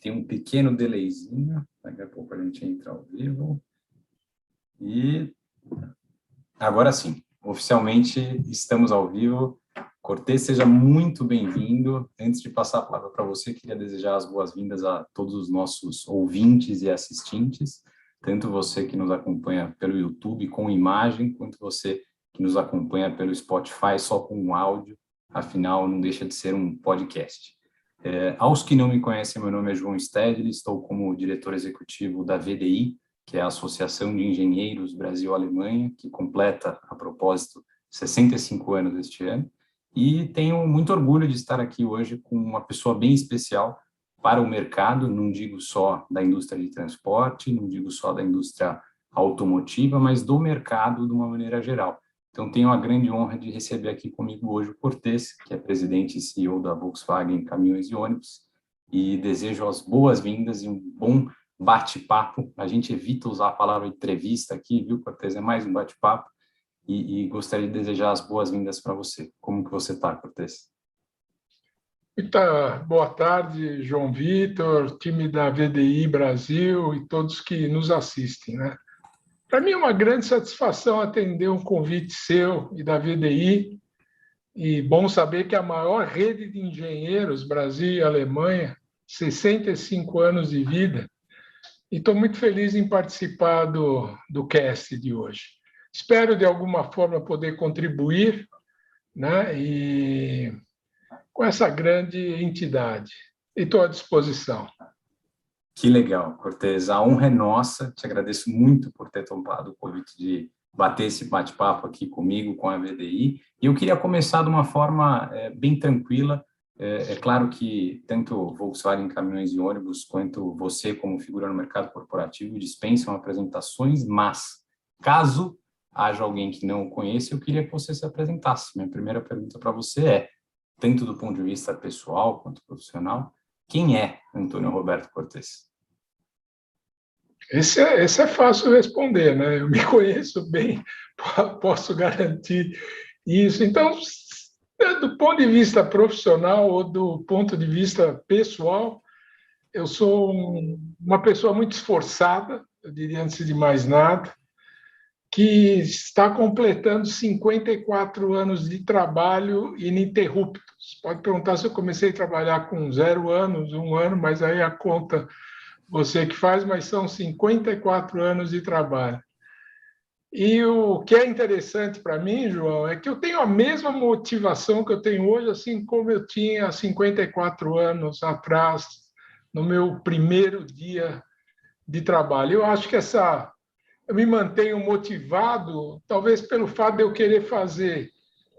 Tem um pequeno delayzinho, daqui a pouco a gente entra ao vivo. E agora sim, oficialmente estamos ao vivo. Cortez, seja muito bem-vindo. Antes de passar a palavra para você, queria desejar as boas-vindas a todos os nossos ouvintes e assistentes, tanto você que nos acompanha pelo YouTube com imagem, quanto você que nos acompanha pelo Spotify só com áudio, afinal não deixa de ser um podcast. Aos que não me conhecem, meu nome é João Stedley, estou como diretor executivo da VDI, que é a Associação de Engenheiros Brasil-Alemanha, que completa, a propósito, 65 anos este ano, e tenho muito orgulho de estar aqui hoje com uma pessoa bem especial para o mercado, não digo só da indústria de transporte, não digo só da indústria automotiva, mas do mercado de uma maneira geral. Então, tenho a grande honra de receber aqui comigo hoje o Cortez, que é presidente e CEO da Volkswagen Caminhões e Ônibus, e desejo as boas-vindas e um bom bate-papo. A gente evita usar a palavra entrevista aqui, viu, Cortez? É mais um bate-papo, e gostaria de desejar as boas-vindas para você. Como que você está, Cortez? Boa tarde, João Vitor, time da VDI Brasil e todos que nos assistem, né? Para mim é uma grande satisfação atender um convite seu e da VDI, e bom saber que a maior rede de engenheiros, Brasil e Alemanha, 65 anos de vida, e estou muito feliz em participar do cast de hoje. Espero, de alguma forma, poder contribuir, né, e com essa grande entidade. E estou à disposição. Que legal, Cortez. A honra é nossa. Te agradeço muito por ter topado o convite de bater esse bate-papo aqui comigo, com a VDI. E eu queria começar de uma forma bem tranquila. É claro que tanto Volkswagen Caminhões e Ônibus quanto você, como figura no mercado corporativo, dispensam apresentações, mas caso haja alguém que não o conheça, eu queria que você se apresentasse. Minha primeira pergunta para você é, tanto do ponto de vista pessoal quanto profissional, quem é Antônio Roberto Cortez? Esse é fácil responder, né? Eu me conheço bem, posso garantir isso. Então, do ponto de vista profissional ou do ponto de vista pessoal, eu sou uma pessoa muito esforçada, eu diria antes de mais nada, que está completando 54 anos de trabalho ininterruptos. Pode perguntar se eu comecei a trabalhar com 0 anos, 1 ano, mas aí a conta você que faz, mas são 54 anos de trabalho. E o que é interessante para mim, João, é que eu tenho a mesma motivação que eu tenho hoje, assim como eu tinha 54 anos atrás, no meu primeiro dia de trabalho. Eu acho que eu me mantenho motivado, talvez pelo fato de eu querer fazer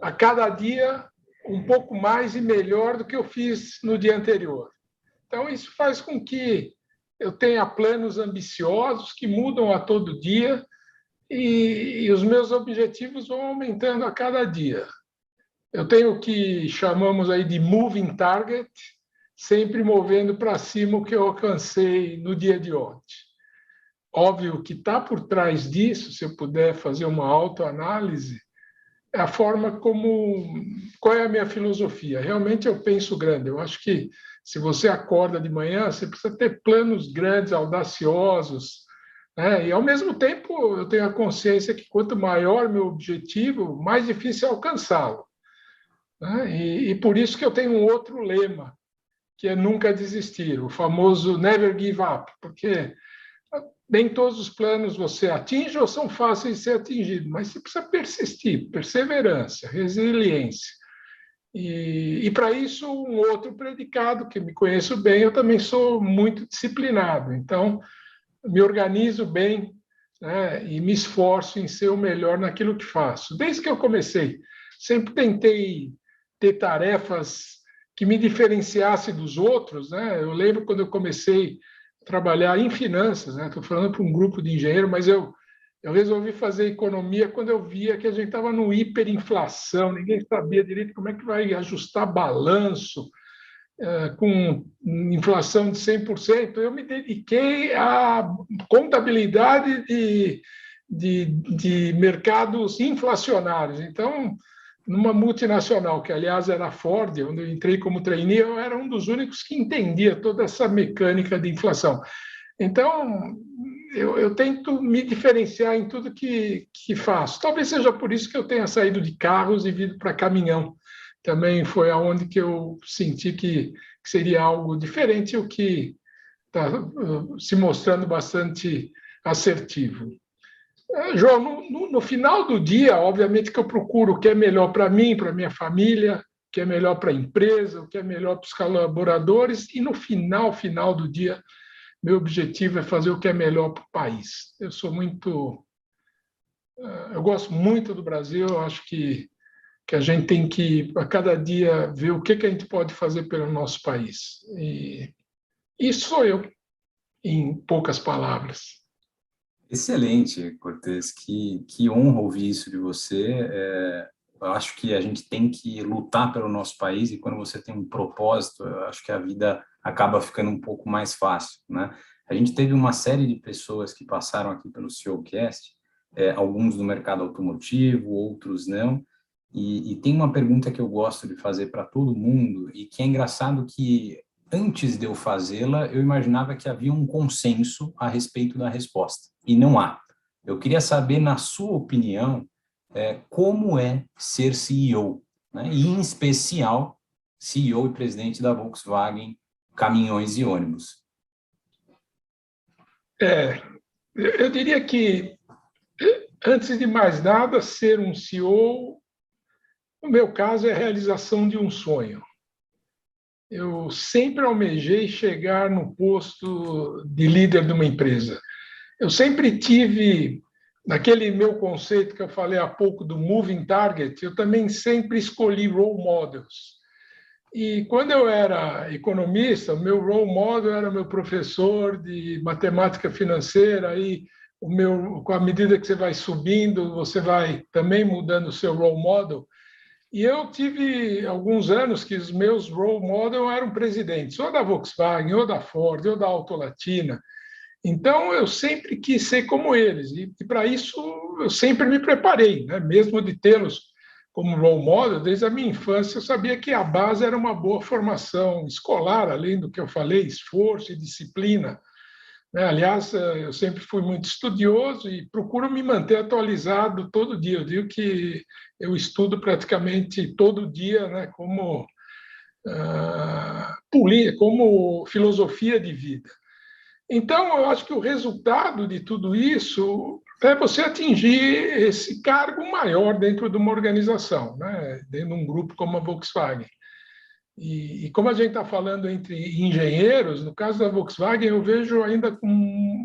a cada dia um pouco mais e melhor do que eu fiz no dia anterior. Então, isso faz com que eu tenha planos ambiciosos que mudam a todo dia e os meus objetivos vão aumentando a cada dia. Eu tenho o que chamamos aí de moving target, sempre movendo para cima o que eu alcancei no dia de ontem. Óbvio que está por trás disso, se eu puder fazer uma autoanálise, é a forma qual é a minha filosofia. Realmente eu penso grande. Eu acho que se você acorda de manhã, você precisa ter planos grandes, audaciosos, né? E ao mesmo tempo eu tenho a consciência que quanto maior meu objetivo, mais difícil é alcançá-lo, né? E por isso que eu tenho um outro lema, que é nunca desistir, o famoso never give up, porque nem todos os planos você atinge ou são fáceis de ser atingidos, mas você precisa persistir, perseverança, resiliência. E para isso, um outro predicado, que me conheço bem, eu também sou muito disciplinado. Então, me organizo bem, né, e me esforço em ser o melhor naquilo que faço. Desde que eu comecei, sempre tentei ter tarefas que me diferenciassem dos outros, né? Eu lembro quando eu comecei trabalhar em finanças, né? Estou falando para um grupo de engenheiros, mas eu resolvi fazer economia quando eu via que a gente estava no hiperinflação, ninguém sabia direito como é que vai ajustar balanço com inflação de 100%. Eu me dediquei à contabilidade de mercados inflacionários. Então, numa multinacional, que aliás era a Ford, onde eu entrei como trainee, eu era um dos únicos que entendia toda essa mecânica de inflação. Então, eu tento me diferenciar em tudo que faço. Talvez seja por isso que eu tenha saído de carros e vindo para caminhão. Também foi aonde que eu senti que seria algo diferente, o que está se mostrando bastante assertivo. João, no final do dia, obviamente que eu procuro o que é melhor para mim, para minha família, o que é melhor para a empresa, o que é melhor para os colaboradores, e no final do dia, meu objetivo é fazer o que é melhor para o país. Eu gosto muito do Brasil, eu acho que a gente tem que, a cada dia, ver o que a gente pode fazer pelo nosso país. E isso sou eu, em poucas palavras. Excelente, Cortez. Que honra ouvir isso de você. Eu acho que a gente tem que lutar pelo nosso país e quando você tem um propósito, eu acho que a vida acaba ficando um pouco mais fácil, né? A gente teve uma série de pessoas que passaram aqui pelo CEOcast, alguns do mercado automotivo, outros não, e tem uma pergunta que eu gosto de fazer para todo mundo e que é engraçado que antes de eu fazê-la, eu imaginava que havia um consenso a respeito da resposta, e não há. Eu queria saber, na sua opinião, como é ser CEO, né? E, em especial, CEO e presidente da Volkswagen Caminhões e Ônibus. Eu diria que, antes de mais nada, ser um CEO, no meu caso, é a realização de um sonho. Eu sempre almejei chegar no posto de líder de uma empresa. Eu sempre tive, naquele meu conceito que eu falei há pouco do moving target, eu também sempre escolhi role models. E quando eu era economista, o meu role model era meu professor de matemática financeira. Aí, com a medida que você vai subindo, você vai também mudando o seu role model. E eu tive alguns anos que os meus role models eram presidentes, ou da Volkswagen, ou da Ford, ou da Auto Latina. Então, eu sempre quis ser como eles. E para isso, eu sempre me preparei, né? Mesmo de tê-los como role model, desde a minha infância, eu sabia que a base era uma boa formação escolar, além do que eu falei, esforço e disciplina. Aliás, eu sempre fui muito estudioso e procuro me manter atualizado todo dia. Eu digo que eu estudo praticamente todo dia, né, como filosofia de vida. Então, eu acho que o resultado de tudo isso é você atingir esse cargo maior dentro de uma organização, né, dentro de um grupo como a Volkswagen. E como a gente está falando entre engenheiros, no caso da Volkswagen, eu vejo ainda com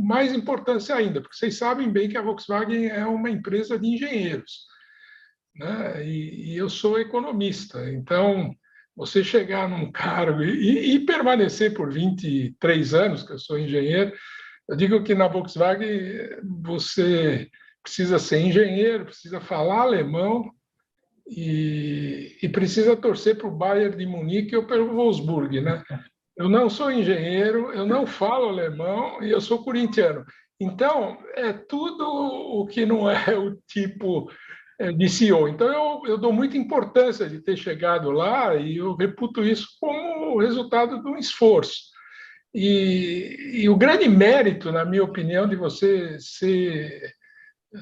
mais importância ainda, porque vocês sabem bem que a Volkswagen é uma empresa de engenheiros, né? E eu sou economista. Então, você chegar num cargo e permanecer por 23 anos, que eu sou engenheiro, eu digo que na Volkswagen você precisa ser engenheiro, precisa falar alemão, e precisa torcer para o Bayern de Munique ou pelo Wolfsburg, né? Eu não sou engenheiro, eu não falo alemão e eu sou corintiano. Então, é tudo o que não é o tipo de CEO. Então, eu dou muita importância de ter chegado lá e eu reputo isso como resultado de um esforço. E o grande mérito, na minha opinião, de você ser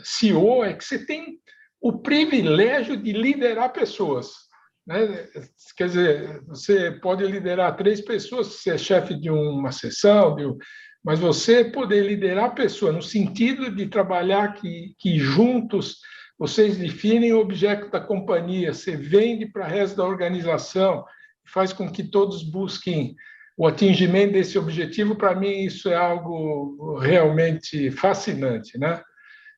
CEO é que você tem o privilégio de liderar pessoas, né? Quer dizer, você pode liderar 3 pessoas, você é chefe de uma seção, mas você poder liderar pessoas no sentido de trabalhar que juntos vocês definem o objeto da companhia, você vende para o resto da organização, faz com que todos busquem o atingimento desse objetivo. Para mim, isso é algo realmente fascinante, né?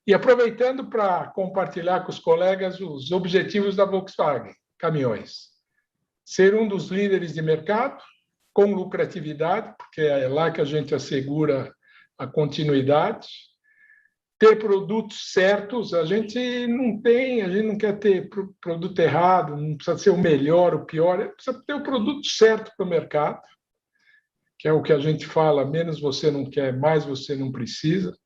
E aproveitando para compartilhar com os colegas os objetivos da Volkswagen Caminhões. Ser um dos líderes de mercado, com lucratividade, porque é lá que a gente assegura a continuidade. Ter produtos certos, a gente não quer ter produto errado, não precisa ser o melhor, o pior, precisa ter o produto certo para o mercado, que é o que a gente fala, menos você não quer, mais você não precisa.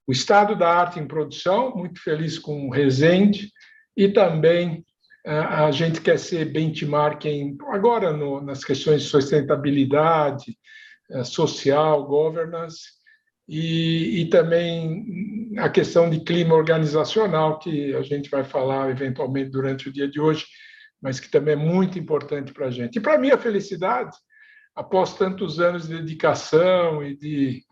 O estado da arte em produção, muito feliz com o Resende, e também A gente quer ser benchmarking agora nas questões de sustentabilidade, social, governance, e também a questão de clima organizacional, que a gente vai falar eventualmente durante o dia de hoje, mas que também é muito importante para a gente. E para mim, a felicidade, após tantos anos de dedicação e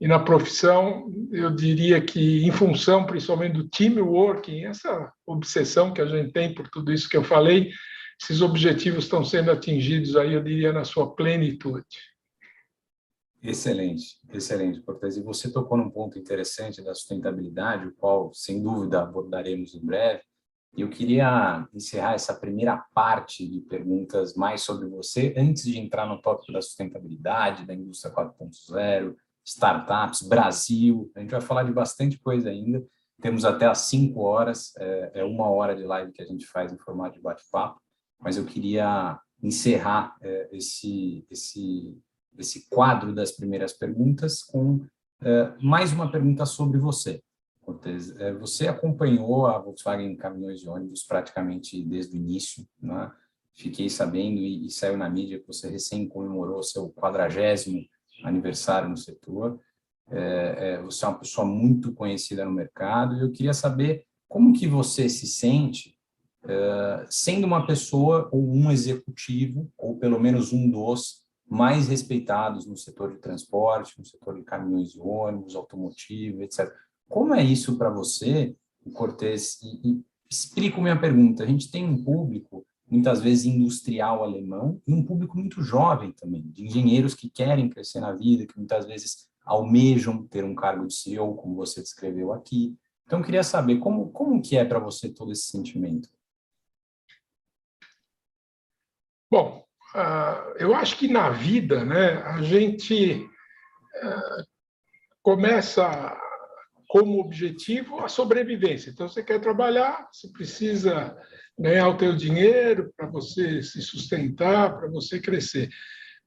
na profissão, eu diria que, em função principalmente do teamwork, essa obsessão que a gente tem por tudo isso que eu falei, esses objetivos estão sendo atingidos aí, eu diria, na sua plenitude. Excelente, excelente, Cortez. E você tocou num ponto interessante da sustentabilidade, o qual, sem dúvida, abordaremos em breve. E eu queria encerrar essa primeira parte de perguntas mais sobre você, antes de entrar no tópico da sustentabilidade, da indústria 4.0, startups, Brasil. A gente vai falar de bastante coisa ainda. Temos até às 5 horas, é 1 hora de live que a gente faz em formato de bate-papo, mas eu queria encerrar esse quadro das primeiras perguntas com mais uma pergunta sobre você, Cortez. Você acompanhou a Volkswagen Caminhões e Ônibus praticamente desde o início, né? Fiquei sabendo e saiu na mídia que você recém comemorou seu 40º aniversário no setor. Você é uma pessoa muito conhecida no mercado e eu queria saber como que você se sente sendo uma pessoa ou um executivo, ou pelo menos um dos mais respeitados no setor de transporte, no setor de caminhões e ônibus, automotivo, etc. Como é isso para você, Cortez? E explico minha pergunta. A gente tem um público, muitas vezes industrial alemão, e um público muito jovem também, de engenheiros que querem crescer na vida, que muitas vezes almejam ter um cargo de CEO, como você descreveu aqui. Então, eu queria saber como que é para você todo esse sentimento? Bom, eu acho que na vida, né, a gente começa como objetivo a sobrevivência. Então, você quer trabalhar, você precisa ganhar o teu dinheiro para você se sustentar, para você crescer.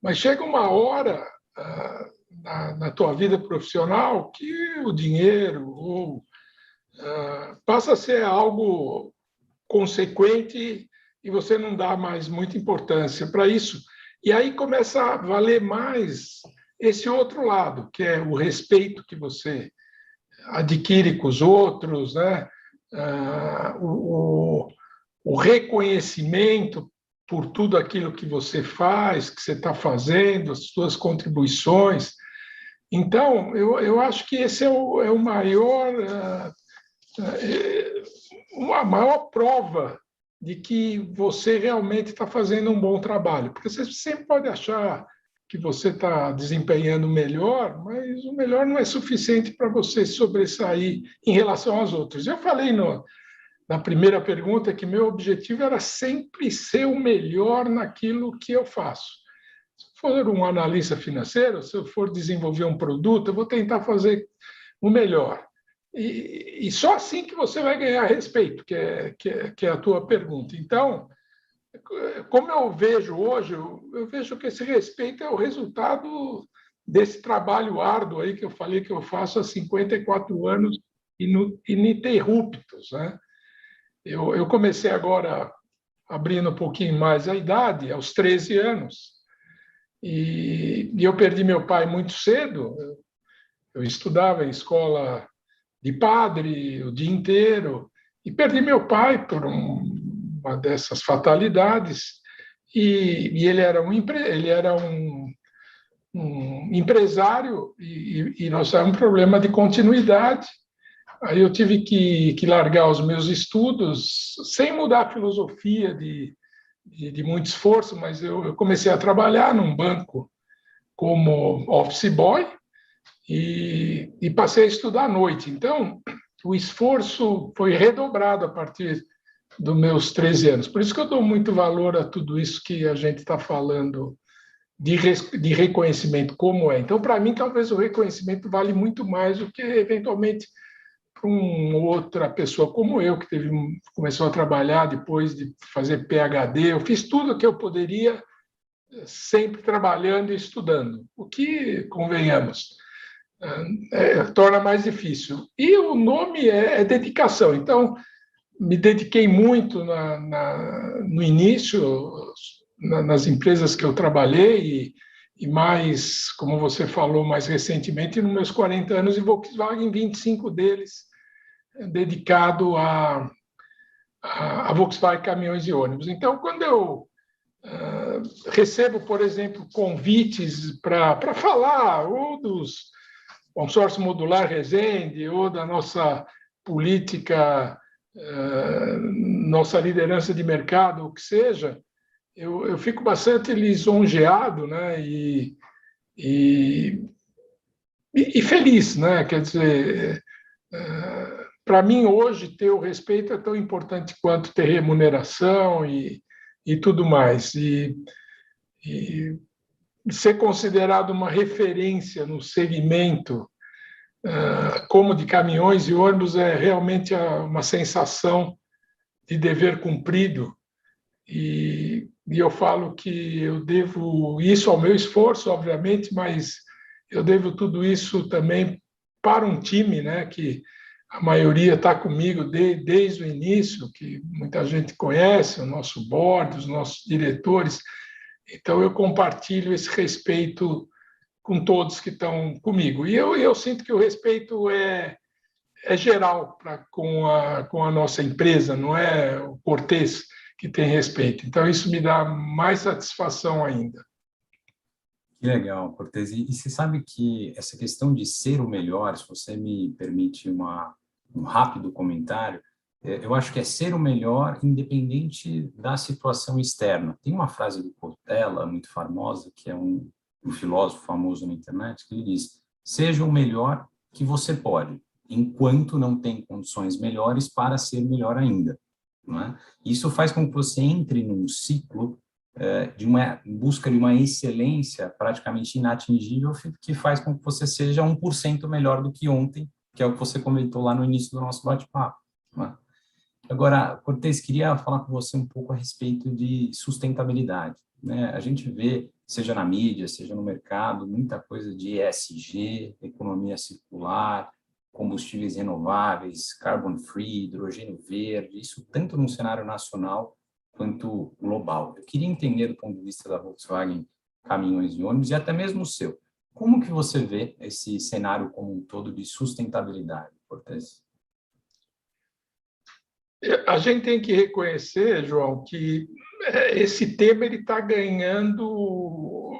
Mas chega uma hora na tua vida profissional que o dinheiro passa a ser algo consequente e você não dá mais muita importância para isso. E aí começa a valer mais esse outro lado, que é o respeito que você adquire com os outros, né? O reconhecimento por tudo aquilo que você faz, que você está fazendo, as suas contribuições. Então, eu acho que esse é o maior, a maior prova de que você realmente está fazendo um bom trabalho. Porque você sempre pode achar que você está desempenhando melhor, mas o melhor não é suficiente para você sobressair em relação aos outros. Eu falei na primeira pergunta que meu objetivo era sempre ser o melhor naquilo que eu faço. Se eu for um analista financeiro, se eu for desenvolver um produto, eu vou tentar fazer o melhor. E só assim que você vai ganhar respeito, que é a tua pergunta. Então, como eu vejo hoje, eu vejo que esse respeito é o resultado desse trabalho árduo aí que eu falei que eu faço há 54 anos ininterruptos, né? Eu comecei agora, abrindo um pouquinho mais a idade, aos 13 anos, e eu perdi meu pai muito cedo. Eu estudava em escola de padre o dia inteiro e perdi meu pai por uma dessas fatalidades. E ele era um empresário e nós tivemos um problema de continuidade. Aí eu tive que largar os meus estudos sem mudar a filosofia de muito esforço, mas eu comecei a trabalhar num banco como office boy e passei a estudar à noite. Então, o esforço foi redobrado a partir dos meus 13 anos. Por isso que eu dou muito valor a tudo isso que a gente está falando de reconhecimento, como é. Então, para mim, talvez o reconhecimento vale muito mais do que, eventualmente, para uma outra pessoa como eu, que começou a trabalhar depois de fazer PhD. Eu fiz tudo o que eu poderia, sempre trabalhando e estudando, o que, convenhamos, torna mais difícil. E o nome é dedicação. Então, me dediquei muito no início, nas empresas que eu trabalhei, e mais, como você falou, mais recentemente, nos meus 40 anos em Volkswagen, 25 deles dedicado a Volkswagen Caminhões e Ônibus. Então, quando eu recebo, por exemplo, convites para falar ou dos consórcio modular Resende ou da nossa política, nossa liderança de mercado, o que seja, eu fico bastante lisonjeado, né? E feliz, né? Quer dizer, para mim hoje ter o respeito é tão importante quanto ter remuneração e tudo mais. E ser considerado uma referência no segmento como de caminhões e ônibus é realmente uma sensação de dever cumprido. E eu falo que eu devo isso ao meu esforço, obviamente, mas eu devo tudo isso também para um time, né, que a maioria está comigo desde o início, que muita gente conhece, o nosso board, os nossos diretores. Então, eu compartilho esse respeito com todos que estão comigo. E eu sinto que o respeito é geral com a nossa empresa, não é o Cortês que tem respeito. Então, isso me dá mais satisfação ainda. Que legal, Cortez. E você sabe que essa questão de ser o melhor, se você me permite um rápido comentário, eu acho que é ser o melhor independente da situação externa. Tem uma frase do Cortella, muito famosa, que é um filósofo famoso na internet, que ele diz: seja o melhor que você pode, enquanto não tem condições melhores para ser melhor ainda. Não é? Isso faz com que você entre num ciclo de uma busca de uma excelência praticamente inatingível, que faz com que você seja 1% melhor do que ontem, que é o que você comentou lá no início do nosso bate-papo. Né? Agora, Cortez, queria falar com você um pouco a respeito de sustentabilidade. Né? A gente vê, seja na mídia, seja no mercado, muita coisa de ESG, economia circular, combustíveis renováveis, carbon free, hidrogênio verde, isso tanto no cenário nacional quanto global. Eu queria entender do ponto de vista da Volkswagen Caminhões e Ônibus e até mesmo o seu. Como que você vê esse cenário como um todo de sustentabilidade, Cortez? A gente tem que reconhecer, João, que esse tema está ganhando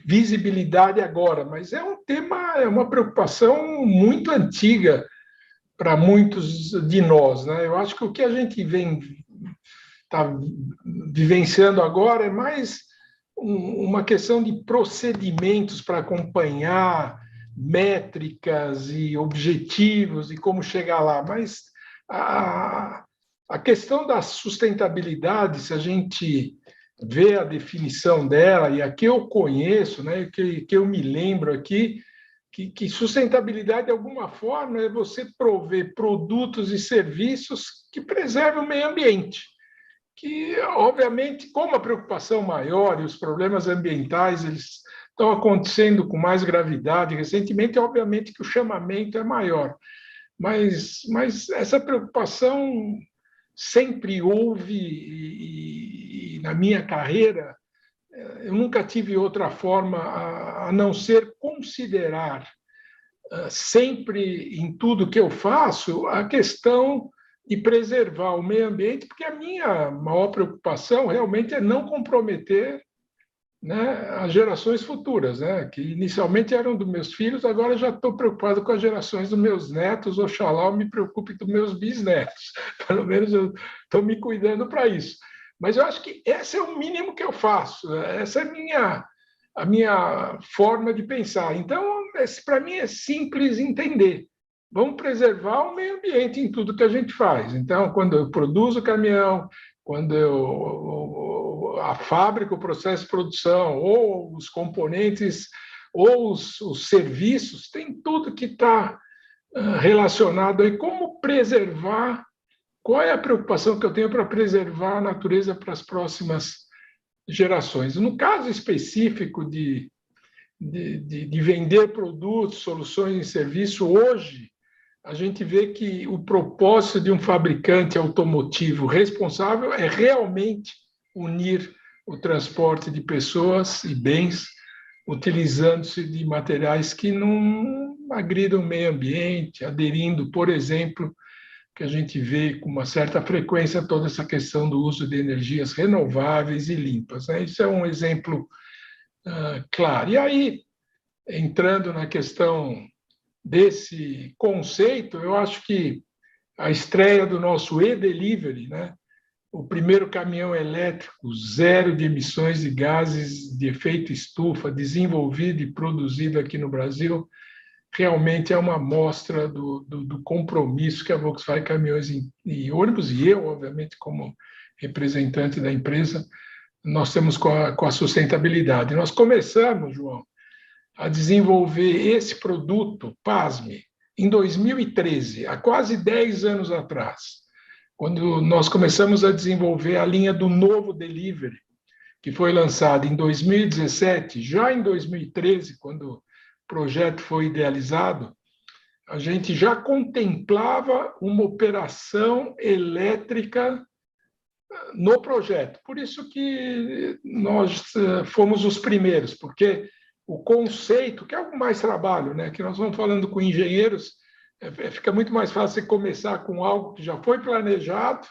visibilidade agora, mas é um tema, é uma preocupação muito antiga para muitos de nós, né? Eu acho que o que a gente está vivenciando agora é mais uma questão de procedimentos para acompanhar métricas e objetivos e como chegar lá, mas a questão da sustentabilidade, se a gente vê a definição dela, e aqui eu conheço, né, que eu me lembro aqui, que sustentabilidade, de alguma forma, é você prover produtos e serviços que preservem o meio ambiente. Que, obviamente, como a preocupação maior e os problemas ambientais eles estão acontecendo com mais gravidade recentemente, obviamente que o chamamento é maior. Mas essa preocupação sempre houve, e na minha carreira, eu nunca tive outra forma a não ser considerar sempre em tudo que eu faço a questão de preservar o meio ambiente, porque a minha maior preocupação realmente é não comprometer, né, as gerações futuras, né, que inicialmente eram dos meus filhos, agora já estou preocupado com as gerações dos meus netos, oxalá eu me preocupe dos meus bisnetos, pelo menos eu estou me cuidando para isso. Mas eu acho que esse é o mínimo que eu faço, essa é a minha forma de pensar. Então, para mim é simples entender. Vamos preservar o meio ambiente em tudo que a gente faz. Então, quando eu produzo o caminhão, quando a fábrica, o processo de produção, ou os componentes, ou os serviços, tem tudo que está relacionado aí. Como preservar? Qual é a preocupação que eu tenho para preservar a natureza para as próximas gerações? No caso específico de vender produtos, soluções e serviço, hoje, a gente vê que o propósito de um fabricante automotivo responsável é realmente unir o transporte de pessoas e bens, utilizando-se de materiais que não agridam o meio ambiente, aderindo, por exemplo, que a gente vê com uma certa frequência toda essa questão do uso de energias renováveis e limpas, né? Isso é um exemplo claro. E aí, entrando na questão desse conceito, eu acho que a estreia do nosso e-delivery, né? O primeiro caminhão elétrico zero de emissões de gases de efeito estufa, desenvolvido e produzido aqui no Brasil, realmente é uma amostra do compromisso que a Volkswagen Caminhões e Ônibus, e eu, obviamente, como representante da empresa, nós temos com a sustentabilidade. Nós começamos, João, a desenvolver esse produto, pasme, em 2013, há quase 10 anos atrás, quando nós começamos a desenvolver a linha do novo delivery, que foi lançada em 2017, já em 2013, quando o projeto foi idealizado, a gente já contemplava uma operação elétrica no projeto. Por isso que nós fomos os primeiros, porque o conceito, que é o mais trabalho, né? Que nós vamos falando com engenheiros, fica muito mais fácil você começar com algo que já foi planejado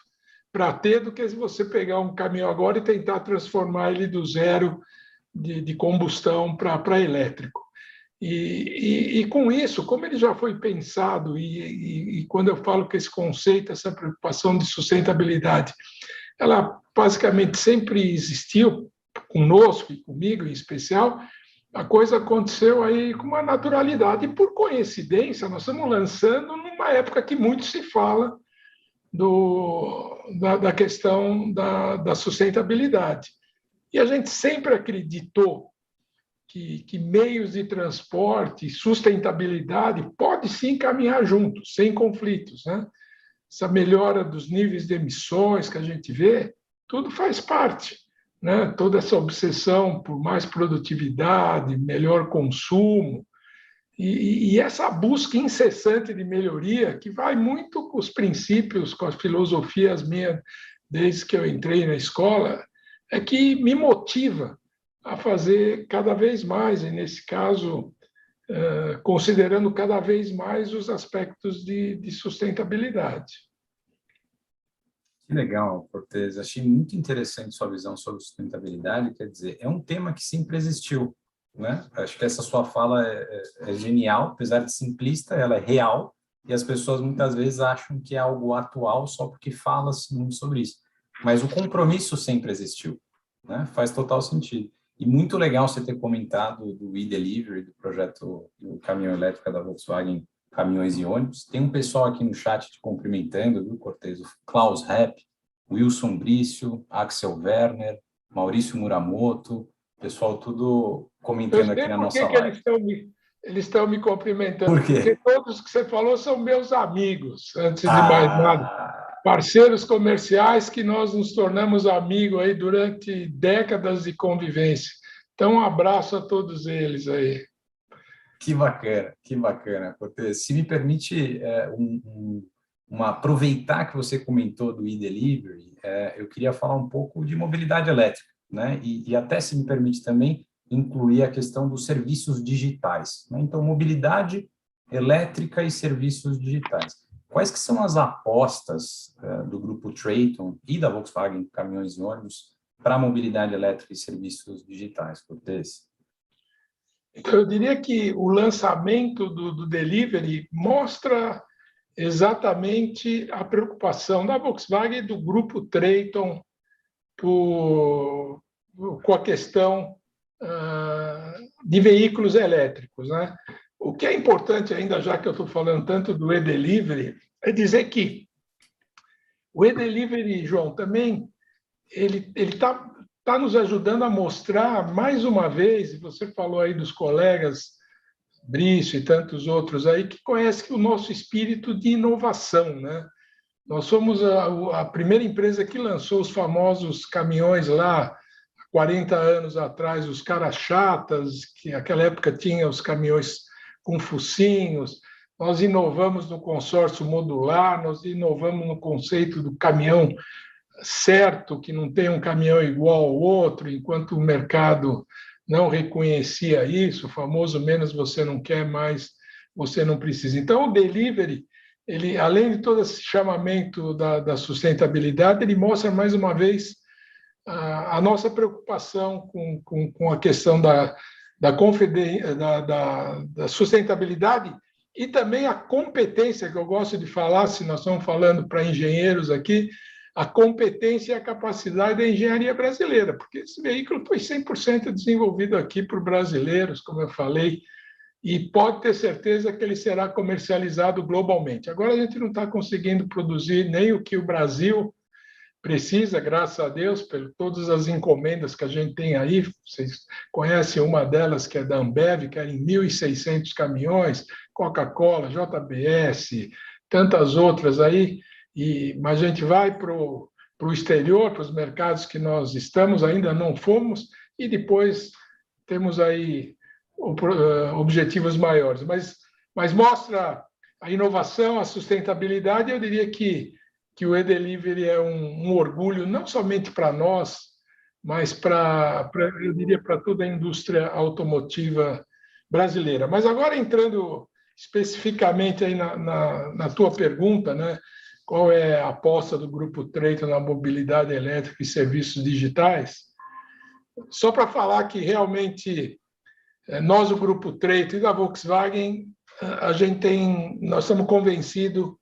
para ter do que se você pegar um caminhão agora e tentar transformar ele do zero de combustão para elétrico. E com isso, como ele já foi pensado, e quando eu falo que esse conceito, essa preocupação de sustentabilidade, ela basicamente sempre existiu conosco e comigo em especial, a coisa aconteceu aí com uma naturalidade. E, por coincidência, nós estamos lançando numa época que muito se fala da questão da sustentabilidade. E a gente sempre acreditou que meios de transporte e sustentabilidade pode sim caminhar juntos, sem conflitos, né? Essa melhora dos níveis de emissões que a gente vê, tudo faz parte, né? Toda essa obsessão por mais produtividade, melhor consumo, e essa busca incessante de melhoria, que vai muito com os princípios, com as filosofias minhas, desde que eu entrei na escola, é que me motiva a fazer cada vez mais, e nesse caso, considerando cada vez mais os aspectos de sustentabilidade. Que legal, Cortez. Achei muito interessante sua visão sobre sustentabilidade. Quer dizer, é um tema que sempre existiu, né? Acho que essa sua fala é genial, apesar de simplista, ela é real, e as pessoas muitas vezes acham que é algo atual só porque fala-se muito sobre isso. Mas o compromisso sempre existiu, né? Faz total sentido. E muito legal você ter comentado do e-delivery, do projeto do caminhão elétrico da Volkswagen Caminhões e Ônibus. Tem um pessoal aqui no chat te cumprimentando, viu, Cortez? O Klaus Rapp, Wilson Brício, Axel Werner, Maurício Muramoto, pessoal tudo comentando aqui na nossa live. Eles estão me cumprimentando. Por quê? Porque todos que você falou são meus amigos, antes de mais nada. Parceiros comerciais que nós nos tornamos amigos aí durante décadas de convivência. Então, um abraço a todos eles aí. Que bacana, Cortez. Se me permite aproveitar que você comentou do e-delivery, eu queria falar um pouco de mobilidade elétrica, né? E até, se me permite também, incluir a questão dos serviços digitais, né? Então, mobilidade elétrica e serviços digitais. Quais que são as apostas do grupo Traton e da Volkswagen Caminhões e Ônibus para a mobilidade elétrica e serviços digitais, Cortez? Então, eu diria que o lançamento do delivery mostra exatamente a preocupação da Volkswagen e do grupo Traton com a questão de veículos elétricos, né? O que é importante ainda, já que eu estou falando tanto do e-delivery, é dizer que o e-delivery, João, também ele está nos ajudando a mostrar, mais uma vez, e você falou aí dos colegas Brício e tantos outros aí, que conhecem o nosso espírito de inovação, né? Nós somos a primeira empresa que lançou os famosos caminhões lá, há 40 anos atrás, os cara-chatas, que naquela época tinha os caminhões com focinhos. nós inovamos no consórcio modular, nós inovamos no conceito do caminhão certo, que não tem um caminhão igual ao outro, enquanto o mercado não reconhecia isso, o famoso menos você não quer, mais você não precisa. Então, o delivery, ele, além de todo esse chamamento da sustentabilidade, ele mostra mais uma vez a nossa preocupação com a questão da sustentabilidade e também a competência, que eu gosto de falar, se nós estamos falando para engenheiros aqui, a competência e a capacidade da engenharia brasileira, porque esse veículo foi 100% desenvolvido aqui por brasileiros, como eu falei, e pode ter certeza que ele será comercializado globalmente. Agora a gente não está conseguindo produzir nem o que o Brasil precisa, graças a Deus, por todas as encomendas que a gente tem aí. Vocês conhecem uma delas, que é da Ambev, que era em 1.600 caminhões, Coca-Cola, JBS, tantas outras aí. Mas a gente vai para o exterior, para os mercados que nós estamos, ainda não fomos, e depois temos aí objetivos maiores. Mas mostra a inovação, a sustentabilidade. Eu diria que o e-delivery é um orgulho, não somente para nós, mas eu diria, para toda a indústria automotiva brasileira. Mas agora, entrando especificamente aí na tua pergunta, né? Qual é a aposta do Grupo Traton na mobilidade elétrica e serviços digitais? Só para falar que realmente nós, o Grupo Traton e da Volkswagen, nós estamos convencidos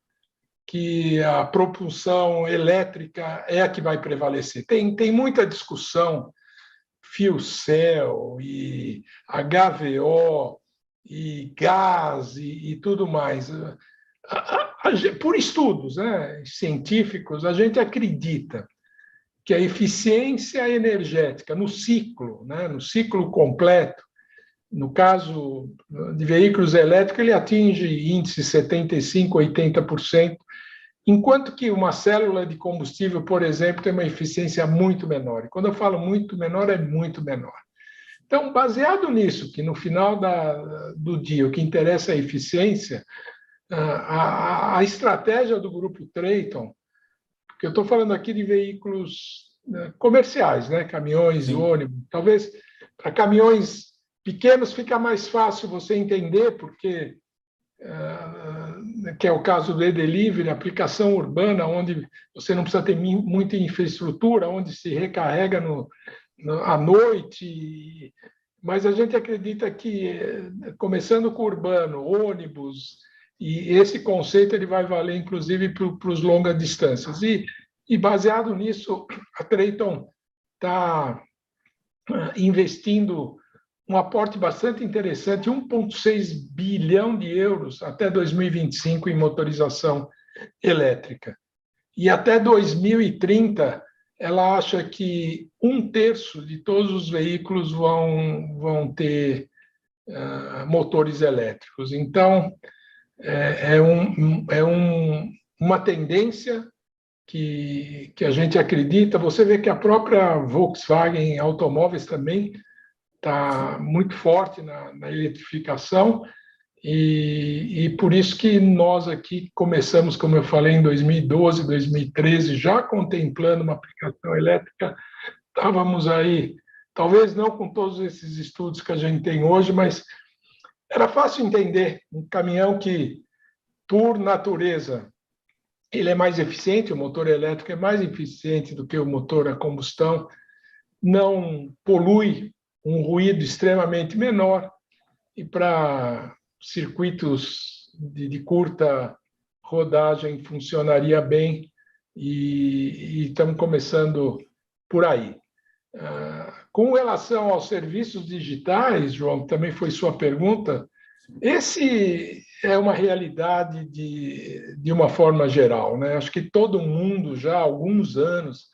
que a propulsão elétrica é a que vai prevalecer. Tem muita discussão, fuel cell e HVO e gás e tudo mais. Por estudos, né, científicos, a gente acredita que a eficiência energética no ciclo, né, no ciclo completo, no caso de veículos elétricos, ele atinge índice 75%, 80%, enquanto que uma célula de combustível, por exemplo, tem uma eficiência muito menor. E quando eu falo muito menor, é muito menor. Então, baseado nisso, que no final do dia o que interessa é a eficiência, a estratégia do Grupo Traton, porque eu estou falando aqui de veículos comerciais, né? Caminhões e ônibus. Talvez para caminhões pequenos fica mais fácil você entender, porque que é o caso do e-delivery, aplicação urbana, onde você não precisa ter muita infraestrutura, onde se recarrega à noite. Mas a gente acredita que, começando com o urbano, ônibus, e esse conceito ele vai valer, inclusive, para os longas distâncias. E baseado nisso, a Traton está investindo um aporte bastante interessante, 1,6 bilhão de euros até 2025 em motorização elétrica. E até 2030, ela acha que 1/3 de todos os veículos vão ter motores elétricos. Então, uma tendência que a gente acredita. Você vê que a própria Volkswagen Automóveis também está muito forte na eletrificação, e por isso que nós aqui começamos, como eu falei, em 2012, 2013, já contemplando uma aplicação elétrica. Estávamos aí, talvez não com todos esses estudos que a gente tem hoje, mas era fácil entender. Um caminhão que, por natureza, ele é mais eficiente, o motor elétrico é mais eficiente do que o motor a combustão, não polui, um ruído extremamente menor, e para circuitos de curta rodagem funcionaria bem, e estamos começando por aí. Com relação aos serviços digitais, João, também foi sua pergunta, esse é uma realidade de uma forma geral, né? Acho que todo mundo já há alguns anos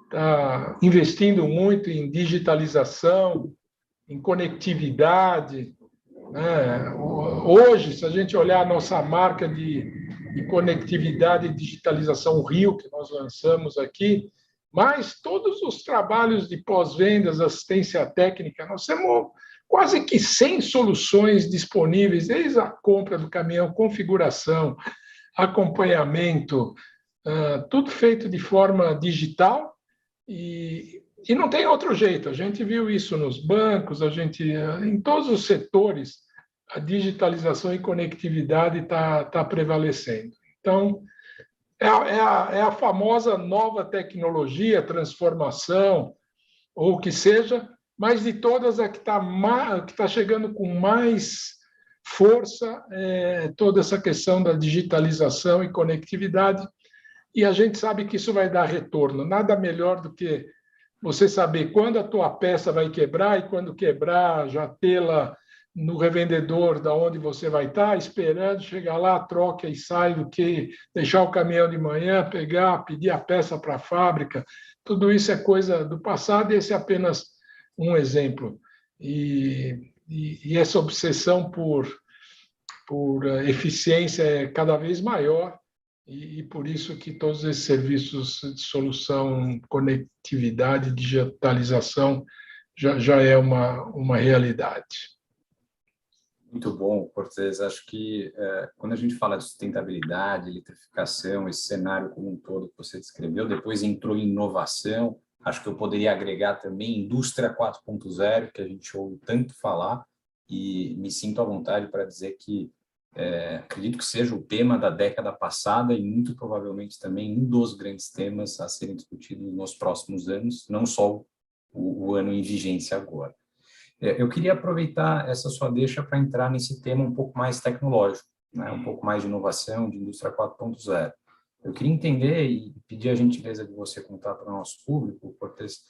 está investindo muito em digitalização, em conectividade, né? Hoje, se a gente olhar a nossa marca de conectividade e digitalização, o Rio, que nós lançamos aqui, mas todos os trabalhos de pós-vendas, assistência técnica, nós temos quase que 100 soluções disponíveis, desde a compra do caminhão, configuração, acompanhamento, tudo feito de forma digital e não tem outro jeito. A gente viu isso nos bancos, em todos os setores, a digitalização e conectividade está prevalecendo. Então, é a famosa nova tecnologia, transformação, ou o que seja, mas de todas a que está chegando com mais força toda essa questão da digitalização e conectividade, e a gente sabe que isso vai dar retorno. Nada melhor do que você saber quando a tua peça vai quebrar e quando quebrar, já tê-la no revendedor da onde você vai estar, esperando, chegar lá, troca e sai, do que deixar o caminhão de manhã, pegar, pedir a peça para a fábrica. Tudo isso é coisa do passado e esse é apenas um exemplo. E essa obsessão por eficiência é cada vez maior e por isso que todos esses serviços de solução, conectividade, digitalização já é uma realidade. Muito bom, Cortez. Acho que quando a gente fala de sustentabilidade, eletrificação, esse cenário como um todo que você descreveu, depois entrou em inovação, acho que eu poderia agregar também indústria 4.0, que a gente ouve tanto falar, e me sinto à vontade para dizer que acredito que seja o tema da década passada e muito provavelmente também um dos grandes temas a serem discutidos nos próximos anos, não só o ano em vigência agora. Eu queria aproveitar essa sua deixa para entrar nesse tema um pouco mais tecnológico, né? Um pouco mais de inovação, de indústria 4.0. Eu queria entender e pedir a gentileza de você contar para o nosso público, Cortez,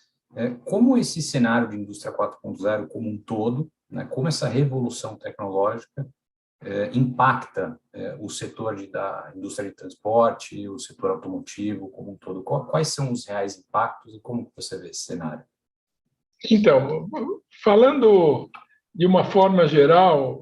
como esse cenário de indústria 4.0 como um todo, né? Como essa revolução tecnológica impacta o setor da indústria de transporte, o setor automotivo como um todo. Quais são os reais impactos e como você vê esse cenário? Então, falando de uma forma geral,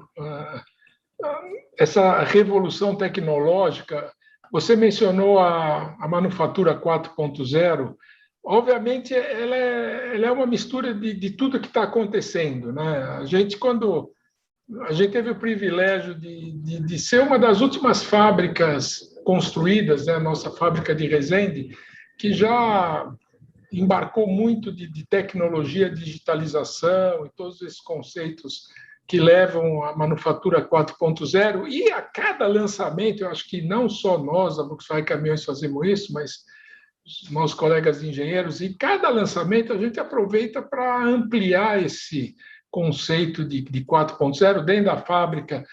essa revolução tecnológica, você mencionou a manufatura 4.0, obviamente ela é uma mistura de tudo que está acontecendo, né? Quando a gente teve o privilégio de ser uma das últimas fábricas construídas, né? A nossa fábrica de Resende, que já embarcou muito de tecnologia, digitalização e todos esses conceitos que levam à manufatura 4.0, e a cada lançamento, eu acho que não só nós, a Volkswagen Caminhões, fazemos isso, mas os nossos colegas engenheiros, e cada lançamento a gente aproveita para ampliar esse conceito de 4.0 dentro da fábrica,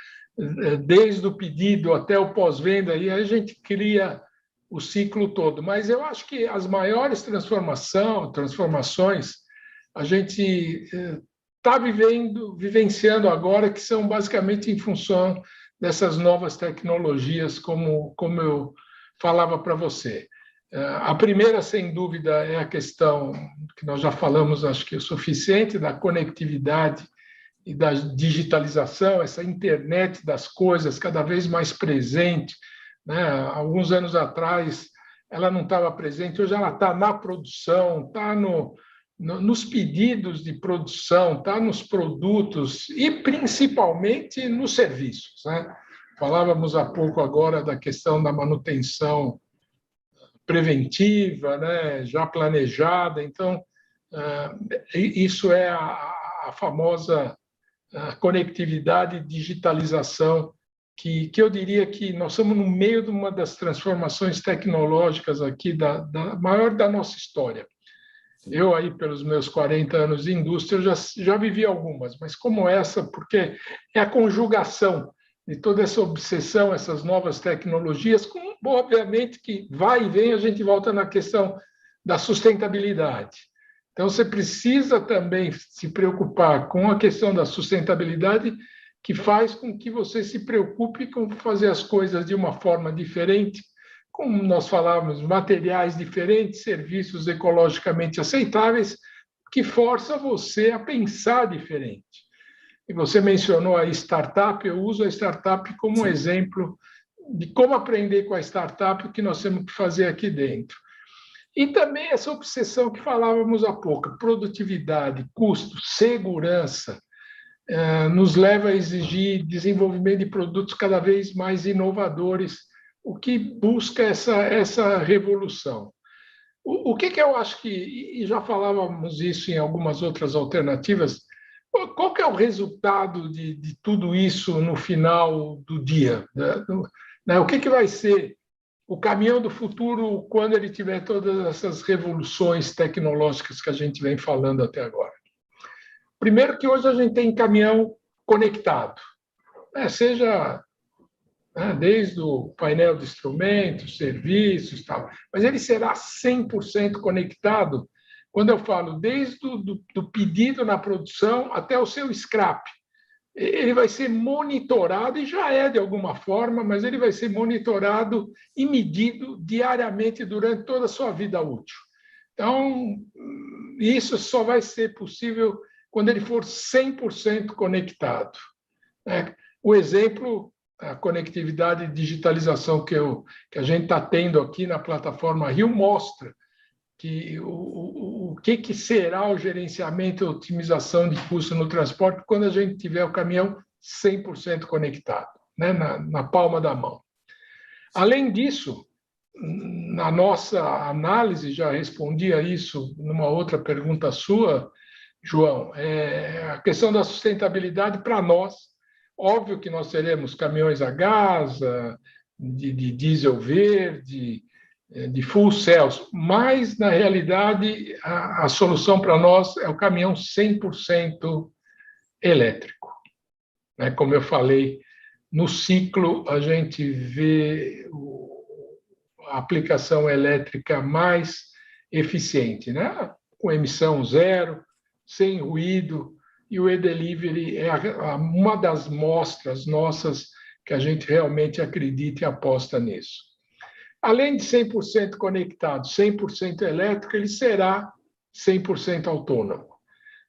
desde o pedido até o pós-venda, e aí a gente cria o ciclo todo. Mas eu acho que as maiores transformações a gente está vivenciando agora, que são basicamente em função dessas novas tecnologias, como eu falava para você. A primeira, sem dúvida, é a questão que nós já falamos, acho que é o suficiente, da conectividade e da digitalização, essa internet das coisas cada vez mais presente, né? Alguns anos atrás, ela não estava presente, hoje ela está na produção, está nos pedidos de produção, está nos produtos e, principalmente, nos serviços, né? Falávamos há pouco agora da questão da manutenção preventiva, né? Já planejada. Então, isso é a famosa conectividade e digitalização, que eu diria que nós estamos no meio de uma das transformações tecnológicas aqui, da maior da nossa história. Eu, aí, pelos meus 40 anos de indústria, já vivi algumas, mas como essa, porque é a conjugação de toda essa obsessão, essas novas tecnologias, obviamente que vai e vem, a gente volta na questão da sustentabilidade. Então, você precisa também se preocupar com a questão da sustentabilidade, que faz com que você se preocupe com fazer as coisas de uma forma diferente, como nós falávamos, materiais diferentes, serviços ecologicamente aceitáveis, que força você a pensar diferente. E você mencionou a startup, eu uso a startup como um exemplo de como aprender com a startup, o que nós temos que fazer aqui dentro. E também essa obsessão que falávamos há pouco, produtividade, custo, segurança. nos leva a exigir desenvolvimento de produtos cada vez mais inovadores, o que busca essa revolução. O que eu acho que, e já falávamos isso em algumas outras alternativas, qual que é o resultado de tudo isso no final do dia? Né? O que vai ser o caminhão do futuro quando ele tiver todas essas revoluções tecnológicas que a gente vem falando até agora? Primeiro que hoje a gente tem caminhão conectado, né? Seja desde o painel de instrumentos, serviços, tal, mas ele será 100% conectado quando eu falo desde do pedido na produção até o seu scrap. Ele vai ser monitorado, e já é de alguma forma, mas ele vai ser monitorado e medido diariamente durante toda a sua vida útil. Então, isso só vai ser possível quando ele for 100% conectado. O exemplo, a conectividade e digitalização que a gente está tendo aqui na plataforma Rio mostra que o que será o gerenciamento e otimização de custo no transporte quando a gente tiver o caminhão 100% conectado, né, na palma da mão. Além disso, na nossa análise, já respondi a isso numa outra pergunta sua, João, a questão da sustentabilidade para nós. Óbvio que nós teremos caminhões a gás, de diesel verde, de full cells, mas, na realidade, a solução para nós é o caminhão 100% elétrico. Como eu falei, no ciclo a gente vê a aplicação elétrica mais eficiente, né? Com emissão zero, sem ruído, e o e-delivery é uma das mostras nossas que a gente realmente acredita e aposta nisso. Além de 100% conectado, 100% elétrico, ele será 100% autônomo.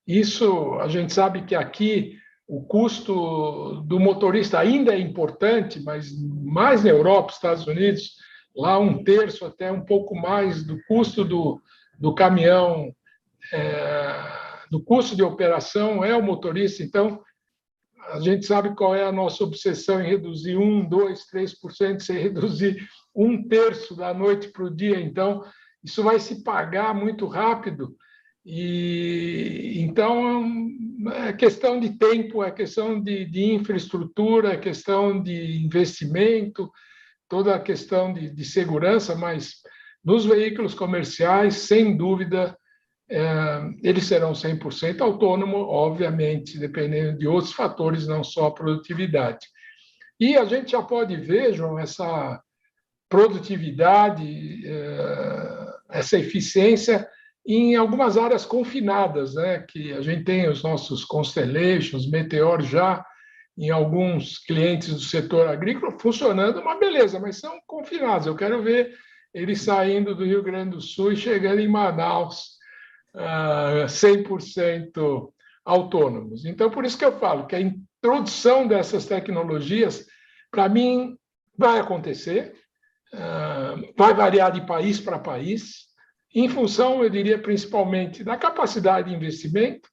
Isso, a gente sabe que aqui o custo do motorista ainda é importante, mas mais na Europa, Estados Unidos, lá 1/3 até um pouco mais do custo do caminhão, do custo de operação é o motorista. Então, a gente sabe qual é a nossa obsessão em reduzir 1%, 2%, 3%, sem reduzir 1/3 da noite para o dia. Então, isso vai se pagar muito rápido. E então, é questão de tempo, é questão de infraestrutura, é questão de investimento, toda a questão de segurança, mas nos veículos comerciais, sem dúvida, eles serão 100% autônomos, obviamente, dependendo de outros fatores, não só a produtividade. E a gente já pode ver, João, essa produtividade, essa eficiência em algumas áreas confinadas, né? Que a gente tem os nossos Constellations, Meteor já em alguns clientes do setor agrícola funcionando, uma beleza, mas são confinados. Eu quero ver eles saindo do Rio Grande do Sul e chegando em Manaus 100% autônomos. Então, por isso que eu falo que a introdução dessas tecnologias, para mim, vai acontecer, vai variar de país para país, em função, eu diria, principalmente da capacidade de investimento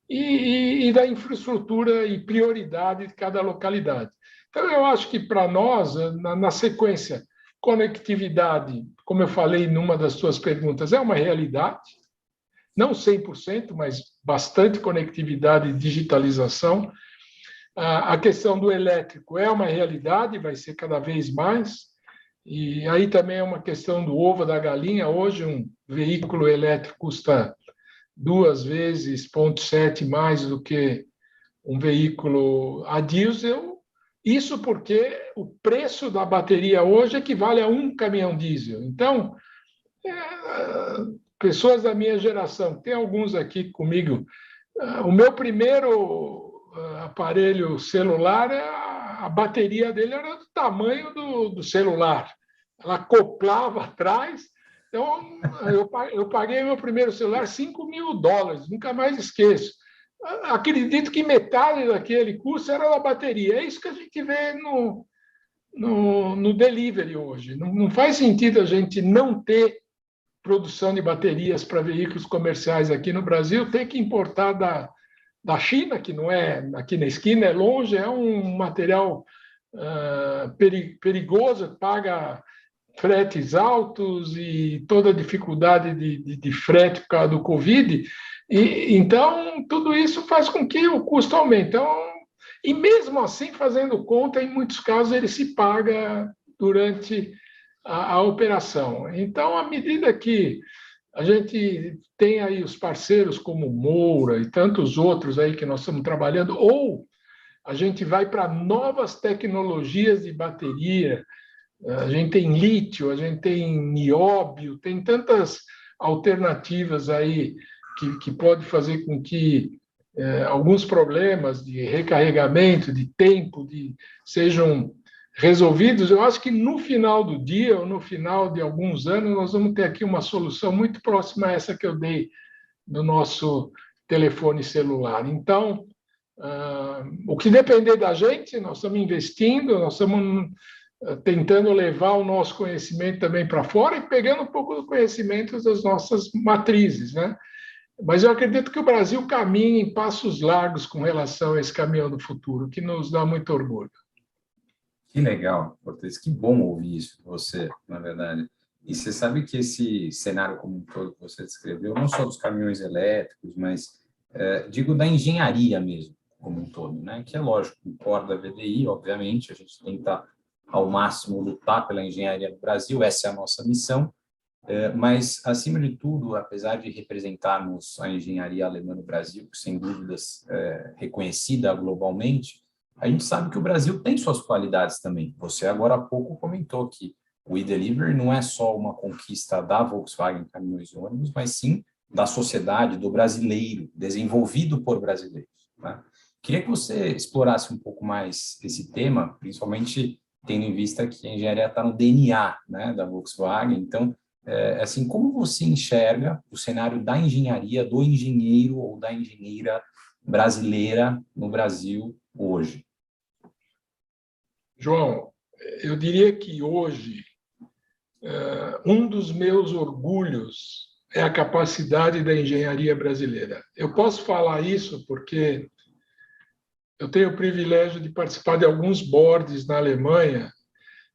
e da infraestrutura e prioridade de cada localidade. Então, eu acho que, para nós, na sequência, conectividade, como eu falei numa das suas perguntas, é uma realidade, não 100%, mas bastante conectividade e digitalização. A questão do elétrico é uma realidade, vai ser cada vez mais. E aí também é uma questão do ovo da galinha. Hoje, um veículo elétrico custa 2,7 vezes mais do que um veículo a diesel. Isso porque o preço da bateria hoje equivale a um caminhão diesel. Então, pessoas da minha geração, tem alguns aqui comigo, o meu primeiro aparelho celular, a bateria dele era do tamanho do celular. Ela acoplava atrás. Então, eu paguei meu primeiro celular $5.000, nunca mais esqueço. Acredito que metade daquele custo era da bateria. É isso que a gente vê no delivery hoje. Não faz sentido a gente não ter produção de baterias para veículos comerciais aqui no Brasil, ter que importar da China, que não é aqui na esquina, é longe, é um material perigoso, paga fretes altos e toda a dificuldade de frete por causa do Covid. E, então, tudo isso faz com que o custo aumente. Então, e mesmo assim, fazendo conta, em muitos casos, ele se paga durante a operação. Então, à medida que a gente tem aí os parceiros como Moura e tantos outros aí que nós estamos trabalhando, ou a gente vai para novas tecnologias de bateria, a gente tem lítio, a gente tem nióbio, tem tantas alternativas aí que pode fazer com que alguns problemas de recarregamento, de tempo, sejam resolvidos. Eu acho que no final do dia, ou no final de alguns anos, nós vamos ter aqui uma solução muito próxima a essa que eu dei do nosso telefone celular. Então, o que depender da gente, nós estamos investindo, nós estamos tentando levar o nosso conhecimento também para fora e pegando um pouco do conhecimento das nossas matrizes, né? Mas eu acredito que o Brasil caminha em passos largos com relação a esse caminhão do futuro, que nos dá muito orgulho. Que legal, Cortez, que bom ouvir isso de você, na verdade. E você sabe que esse cenário como um todo que você descreveu, não só dos caminhões elétricos, mas digo da engenharia mesmo, como um todo, né? Que é lógico, concorda a VDI, obviamente, a gente tenta ao máximo lutar pela engenharia no Brasil, essa é a nossa missão, mas, acima de tudo, apesar de representarmos a engenharia alemã no Brasil, sem dúvidas reconhecida globalmente, a gente sabe que o Brasil tem suas qualidades também. Você agora há pouco comentou que o e-Delivery não é só uma conquista da Volkswagen Caminhões e Ônibus, mas sim da sociedade, do brasileiro, desenvolvido por brasileiros, né? Queria que você explorasse um pouco mais esse tema, principalmente tendo em vista que a engenharia está no DNA, né, da Volkswagen. Então, assim, como você enxerga o cenário da engenharia, do engenheiro ou da engenheira brasileira no Brasil hoje? João, eu diria que hoje um dos meus orgulhos é a capacidade da engenharia brasileira. Eu posso falar isso porque eu tenho o privilégio de participar de alguns boards na Alemanha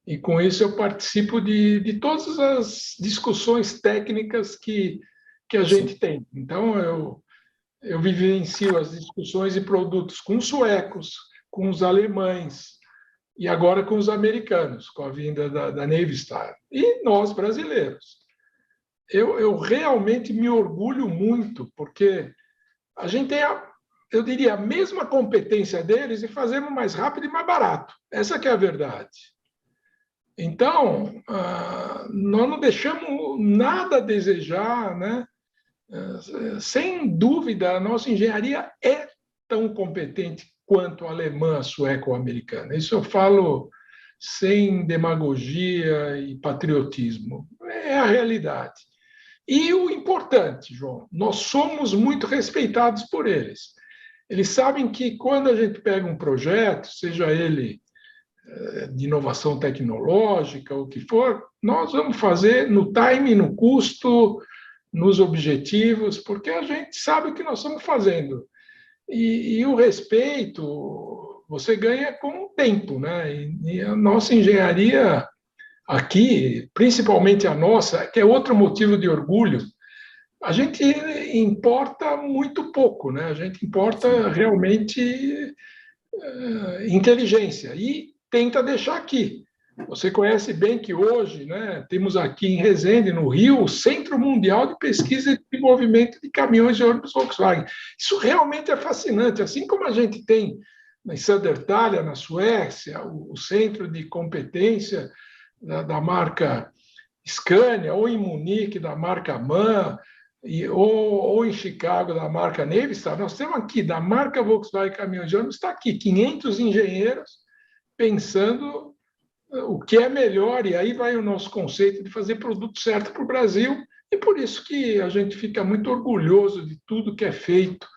e, com isso, eu participo de todas as discussões técnicas que a gente tem. Então, eu vivencio as discussões de produtos com os suecos, com os alemães e agora com os americanos, com a vinda da Navistar. E nós, brasileiros. Eu realmente me orgulho muito, porque a gente tem, eu diria, a mesma competência deles e fazemos mais rápido e mais barato. Essa que é a verdade. Então, nós não deixamos nada a desejar, né? Sem dúvida, a nossa engenharia é tão competente quanto a alemã, sueca ou americana. Isso eu falo sem demagogia e patriotismo. É a realidade. E o importante, João, nós somos muito respeitados por eles. Eles sabem que quando a gente pega um projeto, seja ele de inovação tecnológica, o que for, nós vamos fazer no time, no custo, nos objetivos, porque a gente sabe o que nós estamos fazendo. E o respeito você ganha com o tempo, né? E a nossa engenharia aqui, principalmente a nossa, que é outro motivo de orgulho, a gente importa muito pouco, né? A gente importa realmente inteligência e tenta deixar aqui. Você conhece bem que hoje, né, temos aqui em Resende, no Rio, o Centro Mundial de Pesquisa e Desenvolvimento de Caminhões e Ônibus Volkswagen. Isso realmente é fascinante. Assim como a gente tem em Södertälje, na Suécia, o Centro de Competência da marca Scania, ou em Munique, da marca MAN, ou em Chicago, da marca Navistar, nós temos aqui, da marca Volkswagen Caminhões e Ônibus, está aqui 500 engenheiros pensando o que é melhor, e aí vai o nosso conceito de fazer produto certo para o Brasil, e por isso que a gente fica muito orgulhoso de tudo que é feito,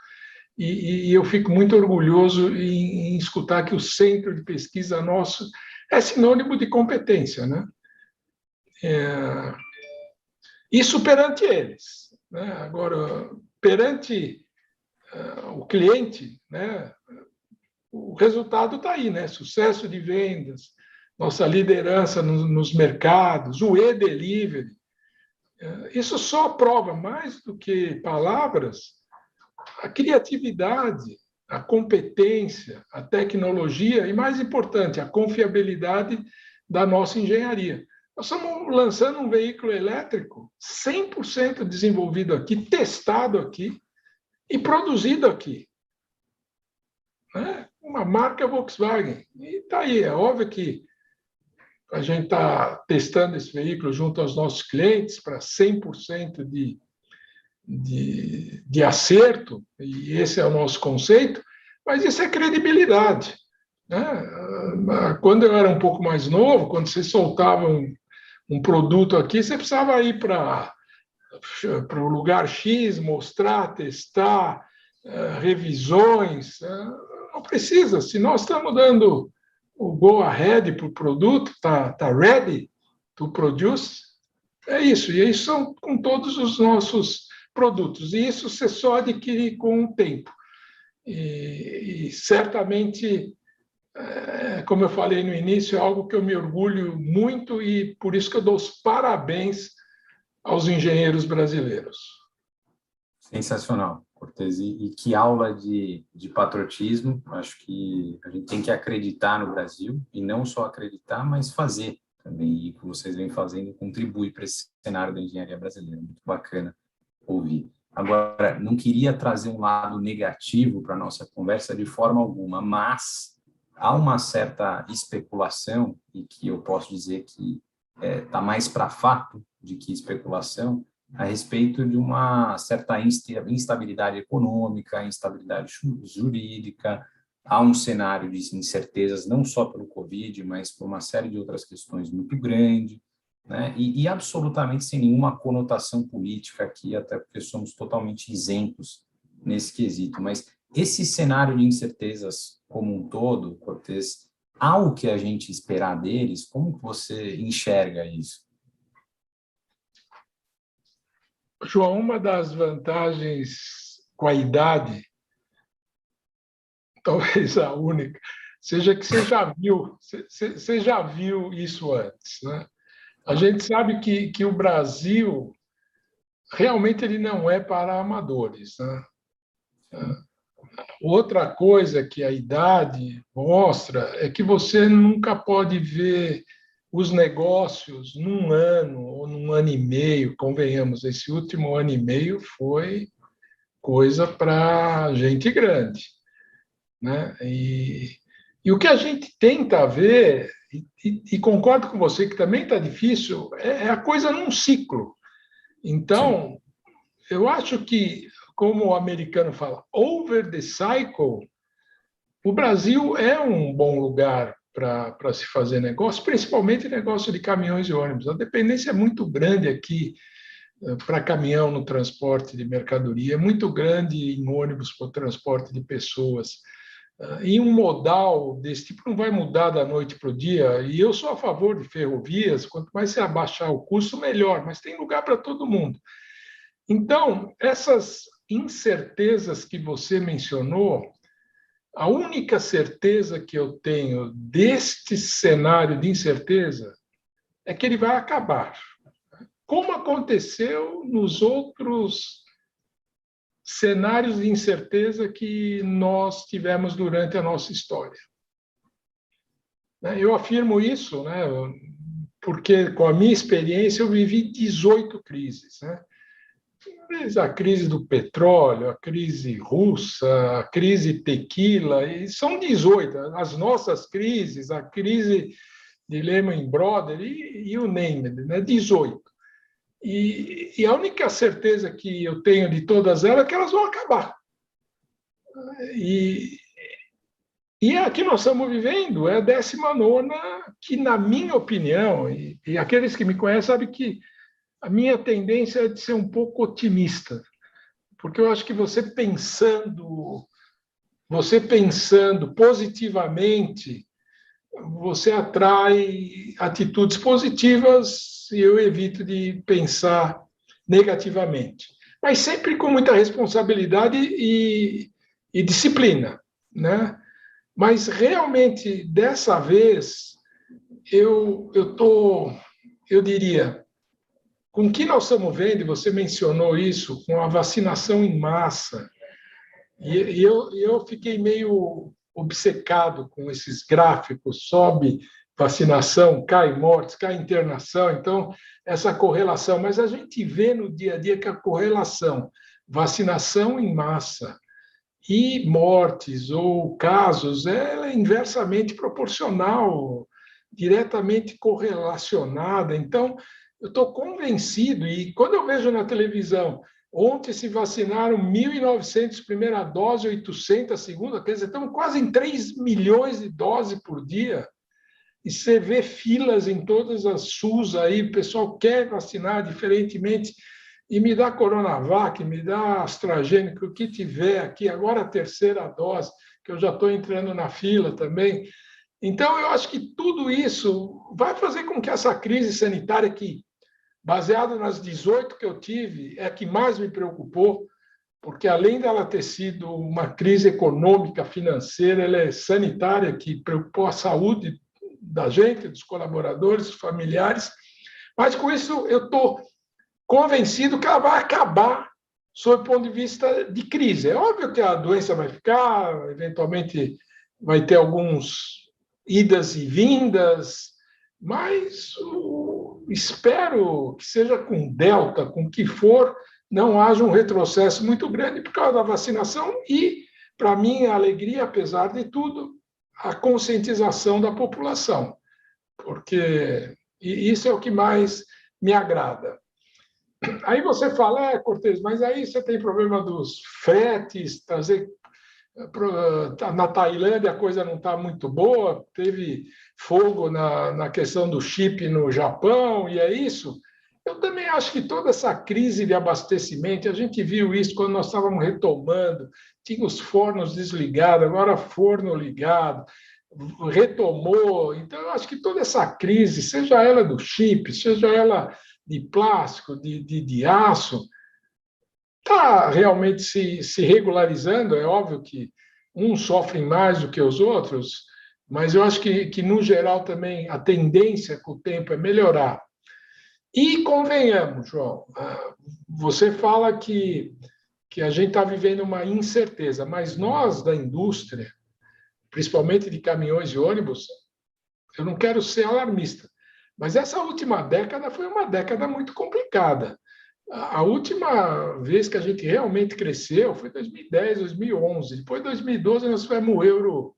e eu fico muito orgulhoso em escutar que o centro de pesquisa nosso é sinônimo de competência, né? Isso perante eles, né? Agora, perante o cliente, né? O resultado está aí, né? Sucesso de vendas, nossa liderança nos mercados, o e-delivery. Isso só prova, mais do que palavras, a criatividade, a competência, a tecnologia e, mais importante, a confiabilidade da nossa engenharia. Nós estamos lançando um veículo elétrico 100% desenvolvido aqui, testado aqui e produzido aqui, né? Uma marca Volkswagen. E está aí, é óbvio que a gente está testando esse veículo junto aos nossos clientes para 100% de acerto, e esse é o nosso conceito, mas isso é credibilidade, né? Quando eu era um pouco mais novo, quando você soltava um produto aqui, você precisava ir para o lugar X, mostrar, testar, revisões. Não precisa. Se nós estamos dando o go ahead para o produto, está ready to produce, é isso. E isso são com todos os nossos produtos. E isso você só adquire com o tempo. E certamente, como eu falei no início, é algo que eu me orgulho muito e por isso que eu dou os parabéns aos engenheiros brasileiros. Sensacional, Cortez. E que aula de patriotismo. Acho que a gente tem que acreditar no Brasil, e não só acreditar, mas fazer também. E o que vocês vêm fazendo contribui para esse cenário da engenharia brasileira. Muito bacana ouvir. Agora, não queria trazer um lado negativo para a nossa conversa de forma alguma, mas há uma certa especulação, e que eu posso dizer que está mais para fato de que especulação, a respeito de uma certa instabilidade econômica, instabilidade jurídica. Há um cenário de incertezas, não só pelo Covid, mas por uma série de outras questões muito grande, né? E absolutamente sem nenhuma conotação política aqui, até porque somos totalmente isentos nesse quesito. Mas esse cenário de incertezas como um todo, Cortez, há o que a gente esperar deles? Como que você enxerga isso? João, uma das vantagens com a idade, talvez a única, seja que você já viu isso antes, né? A gente sabe que o Brasil realmente ele não é para amadores, né? Outra coisa que a idade mostra é que você nunca pode ver os negócios num ano ou num ano e meio. Convenhamos, esse último ano e meio foi coisa para gente grande, né? E o que a gente tenta ver, e concordo com você que também está difícil, é a coisa num ciclo. Então, eu acho que, como o americano fala, over the cycle, o Brasil é um bom lugar para se fazer negócio, principalmente negócio de caminhões e ônibus. A dependência é muito grande aqui para caminhão no transporte de mercadoria, é muito grande em ônibus para o transporte de pessoas. E um modal desse tipo não vai mudar da noite para o dia. E eu sou a favor de ferrovias, quanto mais você abaixar o custo, melhor, mas tem lugar para todo mundo. Então, essas incertezas que você mencionou, a única certeza que eu tenho deste cenário de incerteza é que ele vai acabar, como aconteceu nos outros cenários de incerteza que nós tivemos durante a nossa história. Eu afirmo isso, né, porque com a minha experiência eu vivi 18 crises, né? A crise do petróleo, a crise russa, a crise tequila, e são 18. As nossas crises, a crise de Lehman Brothers e o name it, né? 18. E a única certeza que eu tenho de todas elas é que elas vão acabar. E a que nós estamos vivendo é a 19ª, que, na minha opinião, e aqueles que me conhecem sabem que a minha tendência é de ser um pouco otimista, porque eu acho que você pensando positivamente, você atrai atitudes positivas e eu evito de pensar negativamente. mas sempre com muita responsabilidade e disciplina, né? Mas realmente, dessa vez, eu diria, com o que nós estamos vendo, e você mencionou isso, com a vacinação em massa, eu fiquei meio obcecado com esses gráficos, sobe vacinação, cai mortes, cai internação, então essa correlação, mas a gente vê no dia a dia que a correlação vacinação em massa e mortes ou casos, ela é inversamente proporcional, diretamente correlacionada. Então, eu estou convencido, e quando eu vejo na televisão, ontem se vacinaram 1.900 primeira dose, 800 segunda, quer dizer, estamos quase em 3 milhões de doses por dia, e você vê filas em todas as SUS aí, o pessoal quer vacinar diferentemente, e me dá Coronavac, me dá AstraZeneca, o que tiver aqui, agora a terceira dose, que eu já estou entrando na fila também. Então, eu acho que tudo isso vai fazer com que essa crise sanitária, que, baseada nas 18 que eu tive, é a que mais me preocupou, porque, além dela ter sido uma crise econômica, financeira, ela é sanitária, que preocupou a saúde da gente, dos colaboradores, dos familiares. Mas, com isso, eu estou convencido que ela vai acabar sob o ponto de vista de crise. É óbvio que a doença vai ficar, eventualmente vai ter alguns idas e vindas, mas espero que seja com Delta, com o que for, não haja um retrocesso muito grande por causa da vacinação e, para mim, a alegria, apesar de tudo, a conscientização da população, porque isso é o que mais me agrada. Aí você fala, Cortez, mas aí você tem problema dos fretes, trazer na Tailândia a coisa não está muito boa, teve fogo na questão do chip no Japão, e é isso. Eu também acho que toda essa crise de abastecimento, a gente viu isso quando nós estávamos retomando, tinha os fornos desligados, agora forno ligado, retomou. Então, eu acho que toda essa crise, seja ela do chip, seja ela de plástico, de aço, está realmente se regularizando. É óbvio que uns sofrem mais do que os outros, mas eu acho que no geral, também a tendência com o tempo é melhorar. E convenhamos, João, você fala que a gente está vivendo uma incerteza, mas nós da indústria, principalmente de caminhões e ônibus, eu não quero ser alarmista, mas essa última década foi uma década muito complicada. A última vez que a gente realmente cresceu foi 2010, 2011. Depois de 2012, nós tivemos o euro,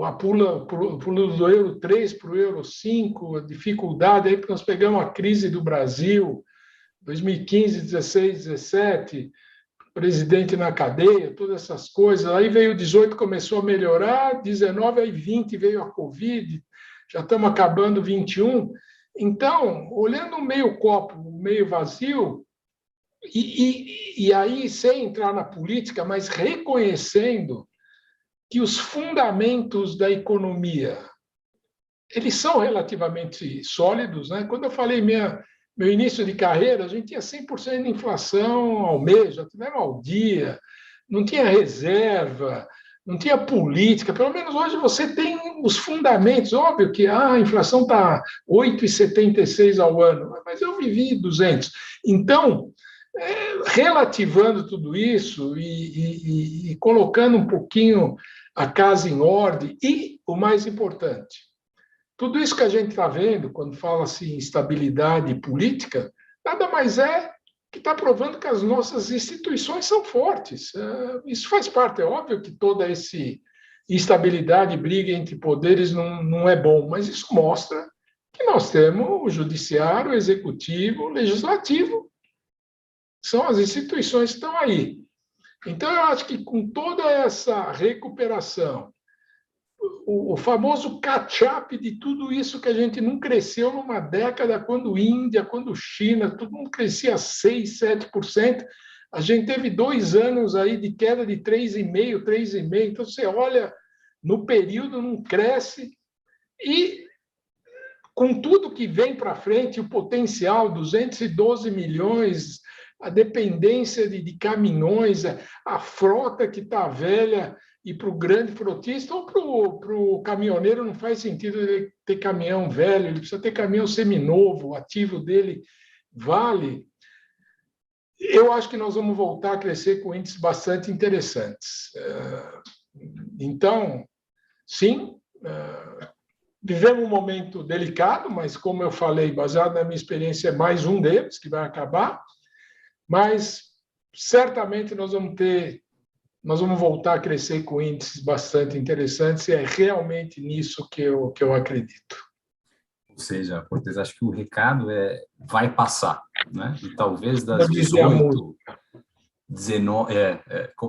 a pula do euro 3 para o euro 5, a dificuldade aí que nós pegamos a crise do Brasil, 2015, 16, 17, presidente na cadeia, todas essas coisas. Aí veio 18, começou a melhorar, 19, aí 20 veio a Covid, já estamos acabando 21. Então, olhando o meio copo, o meio vazio, e aí sem entrar na política, mas reconhecendo que os fundamentos da economia, eles são relativamente sólidos, né? Quando eu falei meu início de carreira, a gente tinha 100% de inflação ao mês, já tivemos ao dia, não tinha reserva, não tinha política. Pelo menos hoje você tem os fundamentos. Óbvio que a inflação está 8,76 ao ano, mas eu vivi 200. Então, relativando tudo isso e colocando um pouquinho a casa em ordem, e o mais importante, tudo isso que a gente está vendo, quando fala-se em estabilidade política, nada mais é que está provando que as nossas instituições são fortes. Isso faz parte. É óbvio que toda essa instabilidade, briga entre poderes não é bom, mas isso mostra que nós temos o judiciário, o executivo, o legislativo. São as instituições que estão aí. Então, eu acho que com toda essa recuperação, o famoso catch-up de tudo isso que a gente não cresceu numa década, quando Índia, quando China, todo mundo crescia 6%, 7%, a gente teve 2 anos aí de queda de 3,5%, 3,5%, então você olha, no período não cresce, e com tudo que vem para frente, o potencial, 212 milhões, a dependência de caminhões, a frota que está velha, e para o grande frotista ou para o caminhoneiro não faz sentido ele ter caminhão velho, ele precisa ter caminhão seminovo, o ativo dele vale. Eu acho que nós vamos voltar a crescer com índices bastante interessantes. Então, sim, vivemos um momento delicado, mas, como eu falei, baseado na minha experiência, é mais um deles que vai acabar, mas certamente nós vamos voltar a crescer com índices bastante interessantes, e é realmente nisso que eu acredito. Ou seja, Cortez, acho que o recado vai passar, né? E talvez das 18, 19,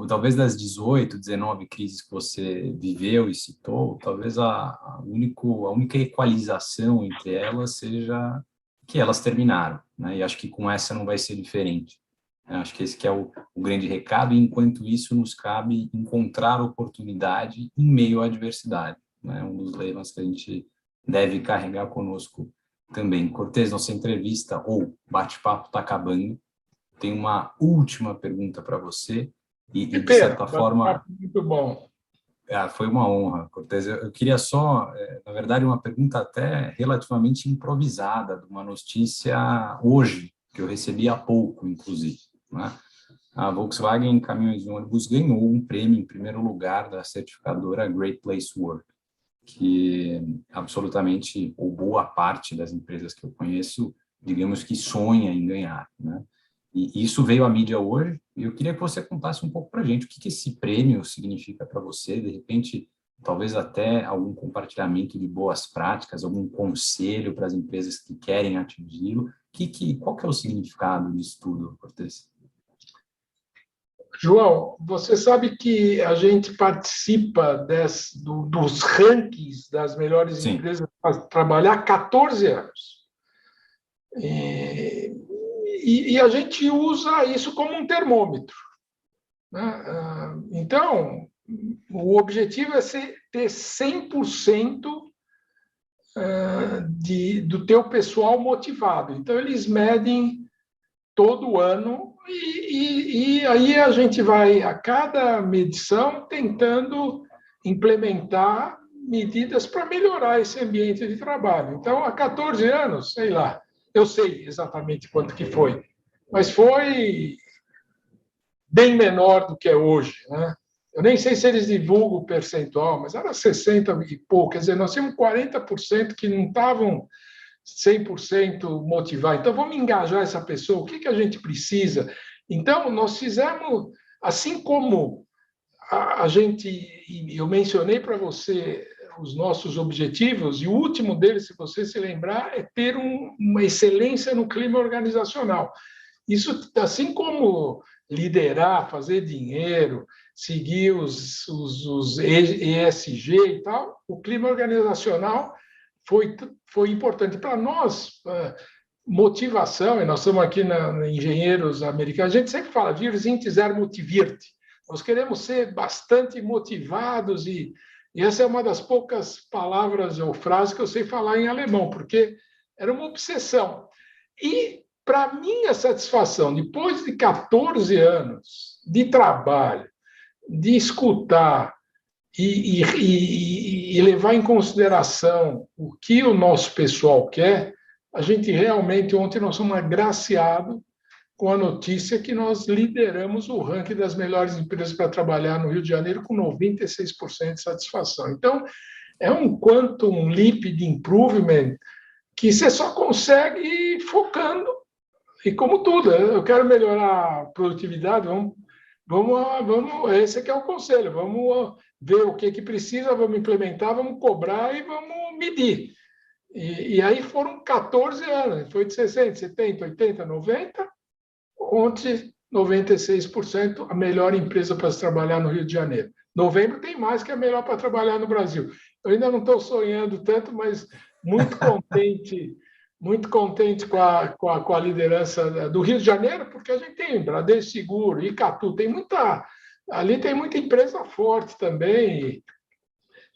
talvez das 18, 19 crises que você viveu e citou, talvez a única equalização entre elas seja que elas terminaram, né? E acho que com essa não vai ser diferente. Acho que esse que é o grande recado, e enquanto isso nos cabe encontrar oportunidade em meio à adversidade, né? Um dos lemas que a gente deve carregar conosco também. Cortez, nossa entrevista ou bate-papo está acabando. Tem uma última pergunta para você, e de certa forma... Muito bom. Foi uma honra, Cortez. Eu queria só, na verdade, uma pergunta até relativamente improvisada, de uma notícia hoje, que eu recebi há pouco, inclusive, né? A Volkswagen Caminhões e Ônibus ganhou um prêmio em primeiro lugar da certificadora Great Place to Work, que absolutamente, ou boa parte das empresas que eu conheço, digamos que sonha em ganhar, né? E isso veio à mídia hoje, e eu queria que você contasse um pouco para a gente o que esse prêmio significa para você, de repente, talvez até algum compartilhamento de boas práticas, algum conselho para as empresas que querem atingi-lo. Qual que é o significado disso tudo, Cortez? João, você sabe que a gente participa dos rankings das melhores Sim. empresas para trabalhar há 14 anos. E a gente usa isso como um termômetro, né? Então, o objetivo é ter 100% do teu pessoal motivado. Então, eles medem todo ano, e aí a gente vai, a cada medição, tentando implementar medidas para melhorar esse ambiente de trabalho. Então, há 14 anos, sei lá, eu sei exatamente quanto que foi, mas foi bem menor do que é hoje, né? Eu nem sei se eles divulgam o percentual, mas era 60 e pouco. Quer dizer, nós tínhamos 40% que não estavam 100% motivados. Então, vamos engajar essa pessoa. O que a gente precisa? Então, nós fizemos, assim como a gente, eu mencionei para você os nossos objetivos, e o último deles, se você se lembrar, é ter uma excelência no clima organizacional. Isso, assim como liderar, fazer dinheiro, seguir os ESG e tal, o clima organizacional foi importante para nós. Motivação, e nós estamos aqui na Engenheiros Americanos, a gente sempre fala, wir sind sehr motiviert. Nós queremos ser bastante motivados, e essa é uma das poucas palavras ou frases que eu sei falar em alemão, porque era uma obsessão. E, para minha satisfação, depois de 14 anos de trabalho, de escutar e levar em consideração o que o nosso pessoal quer, a gente realmente, ontem nós fomos agraciados com a notícia que nós lideramos o ranking das melhores empresas para trabalhar no Rio de Janeiro com 96% de satisfação. Então, é um quantum leap de improvement que você só consegue focando. E como tudo, eu quero melhorar a produtividade, vamos, esse aqui é o conselho, vamos ver o que precisa, vamos implementar, vamos cobrar e vamos medir. E aí foram 14 anos, foi de 60, 70, 80, 90, ontem 96% a melhor empresa para se trabalhar no Rio de Janeiro. Novembro tem mais que a melhor para trabalhar no Brasil. Eu ainda não estou sonhando tanto, mas muito contente com a liderança do Rio de Janeiro, porque a gente tem Bradesco Seguro, Icatu, ali tem muita empresa forte também,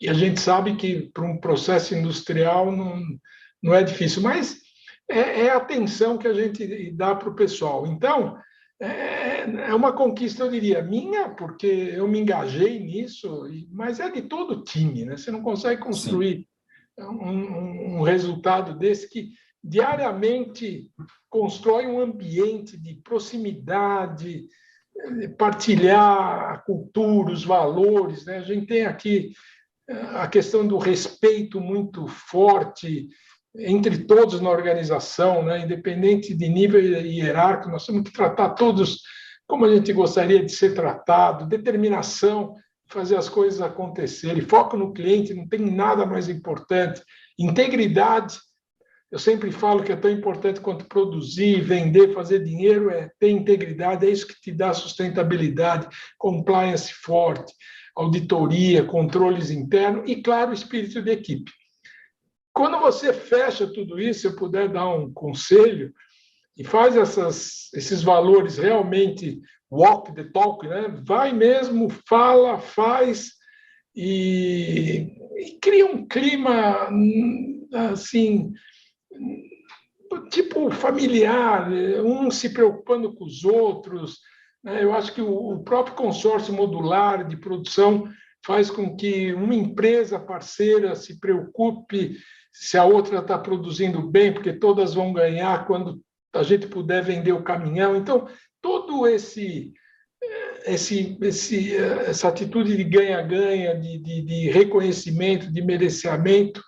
e a gente sabe que para um processo industrial não é difícil, mas é a atenção que a gente dá para o pessoal. Então, é uma conquista, eu diria, minha, porque eu me engajei nisso, mas é de todo o time, né? Você não consegue Sim, construir um resultado desse que diariamente constrói um ambiente de proximidade, partilhar a cultura, os valores, né? A gente tem aqui a questão do respeito muito forte entre todos na organização, né? Independente de nível hierárquico, nós temos que tratar todos como a gente gostaria de ser tratado, determinação, fazer as coisas acontecerem, foco no cliente, não tem nada mais importante, integridade. Eu sempre falo que é tão importante quanto produzir, vender, fazer dinheiro, é ter integridade, é isso que te dá sustentabilidade, compliance forte, auditoria, controles internos e, claro, espírito de equipe. Quando você fecha tudo isso, se eu puder dar um conselho, e faz esses valores realmente walk the talk, né? Vai mesmo, fala, faz e cria um clima assim, tipo familiar, um se preocupando com os outros. Né? Eu acho que o próprio consórcio modular de produção faz com que uma empresa parceira se preocupe se a outra está produzindo bem, porque todas vão ganhar quando a gente puder vender o caminhão. Então, todo essa atitude de ganha-ganha, de reconhecimento, de merecimento,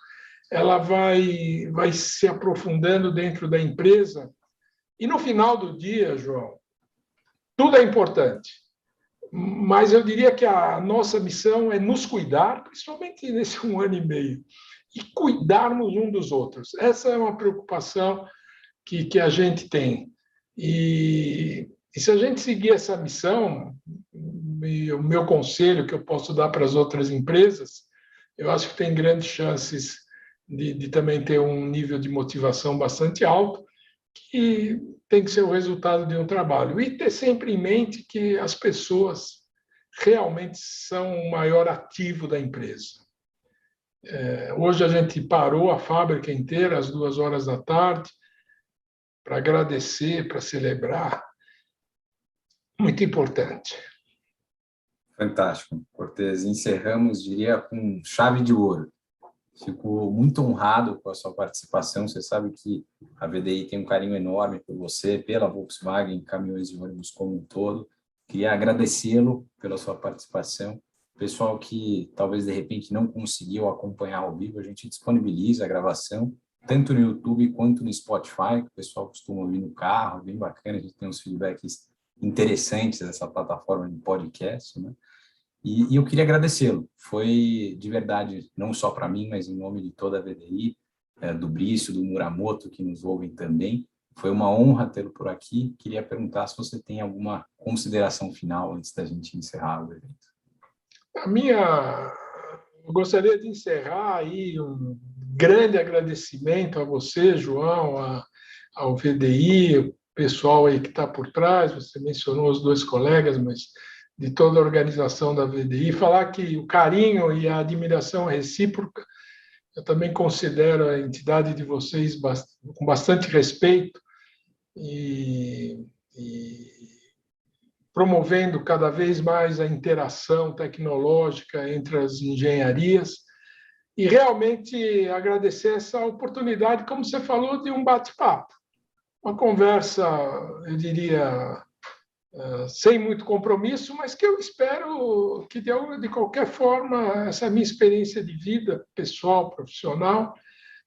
ela vai se aprofundando dentro da empresa. E no final do dia, João, tudo é importante. Mas eu diria que a nossa missão é nos cuidar, principalmente nesse 1 ano e meio, e cuidarmos um dos outros. Essa é uma preocupação que a gente tem. E se a gente seguir essa missão, o meu conselho que eu posso dar para as outras empresas, eu acho que tem grandes chances de também ter um nível de motivação bastante alto, que tem que ser o resultado de um trabalho. E ter sempre em mente que as pessoas realmente são o maior ativo da empresa. Hoje a gente parou a fábrica inteira às 2 horas da tarde para agradecer, para celebrar. Muito importante. fantástico. Cortez, encerramos, diria, com chave de ouro. Fico muito honrado com a sua participação. Você sabe que a VDI tem um carinho enorme por você, pela Volkswagen, caminhões e ônibus como um todo. Queria agradecê-lo pela sua participação. Pessoal que talvez de repente não conseguiu acompanhar ao vivo, a gente disponibiliza a gravação, tanto no YouTube quanto no Spotify, que o pessoal costuma ouvir no carro, bem bacana, a gente tem uns feedbacks interessantes dessa plataforma de podcast, né? E eu queria agradecê-lo. Foi de verdade, não só para mim, mas em nome de toda a VDI, do Brício, do Muramoto, que nos ouvem também. Foi uma honra tê-lo por aqui. Queria perguntar se você tem alguma consideração final antes da gente encerrar o evento. Eu gostaria de encerrar aí um grande agradecimento a você, João, ao VDI, o pessoal aí que está por trás. Você mencionou os 2 colegas, mas de toda a organização da VDI, falar que o carinho e a admiração recíproca, eu também considero a entidade de vocês com bastante respeito e promovendo cada vez mais a interação tecnológica entre as engenharias e realmente agradecer essa oportunidade, como você falou, de um bate-papo, uma conversa, eu diria, sem muito compromisso, mas que eu espero que, de qualquer forma, essa minha experiência de vida pessoal, profissional,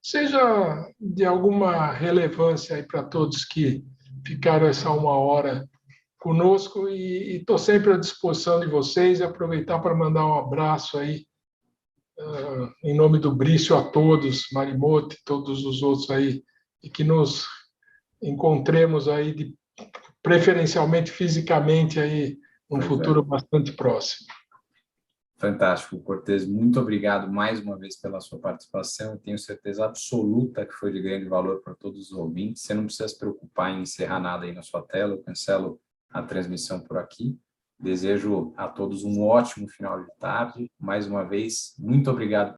seja de alguma relevância aí para todos que ficaram essa 1 hora conosco e estou sempre à disposição de vocês e aproveitar para mandar um abraço aí, em nome do Brício, a todos, Marimoto, todos os outros aí, e que nos encontremos aí preferencialmente fisicamente aí num futuro bastante próximo. Fantástico, Cortez. Muito obrigado mais uma vez pela sua participação. Eu tenho certeza absoluta que foi de grande valor para todos os ouvintes. Você não precisa se preocupar em encerrar nada aí na sua tela. Eu cancelo a transmissão por aqui. Desejo a todos um ótimo final de tarde. Mais uma vez, muito obrigado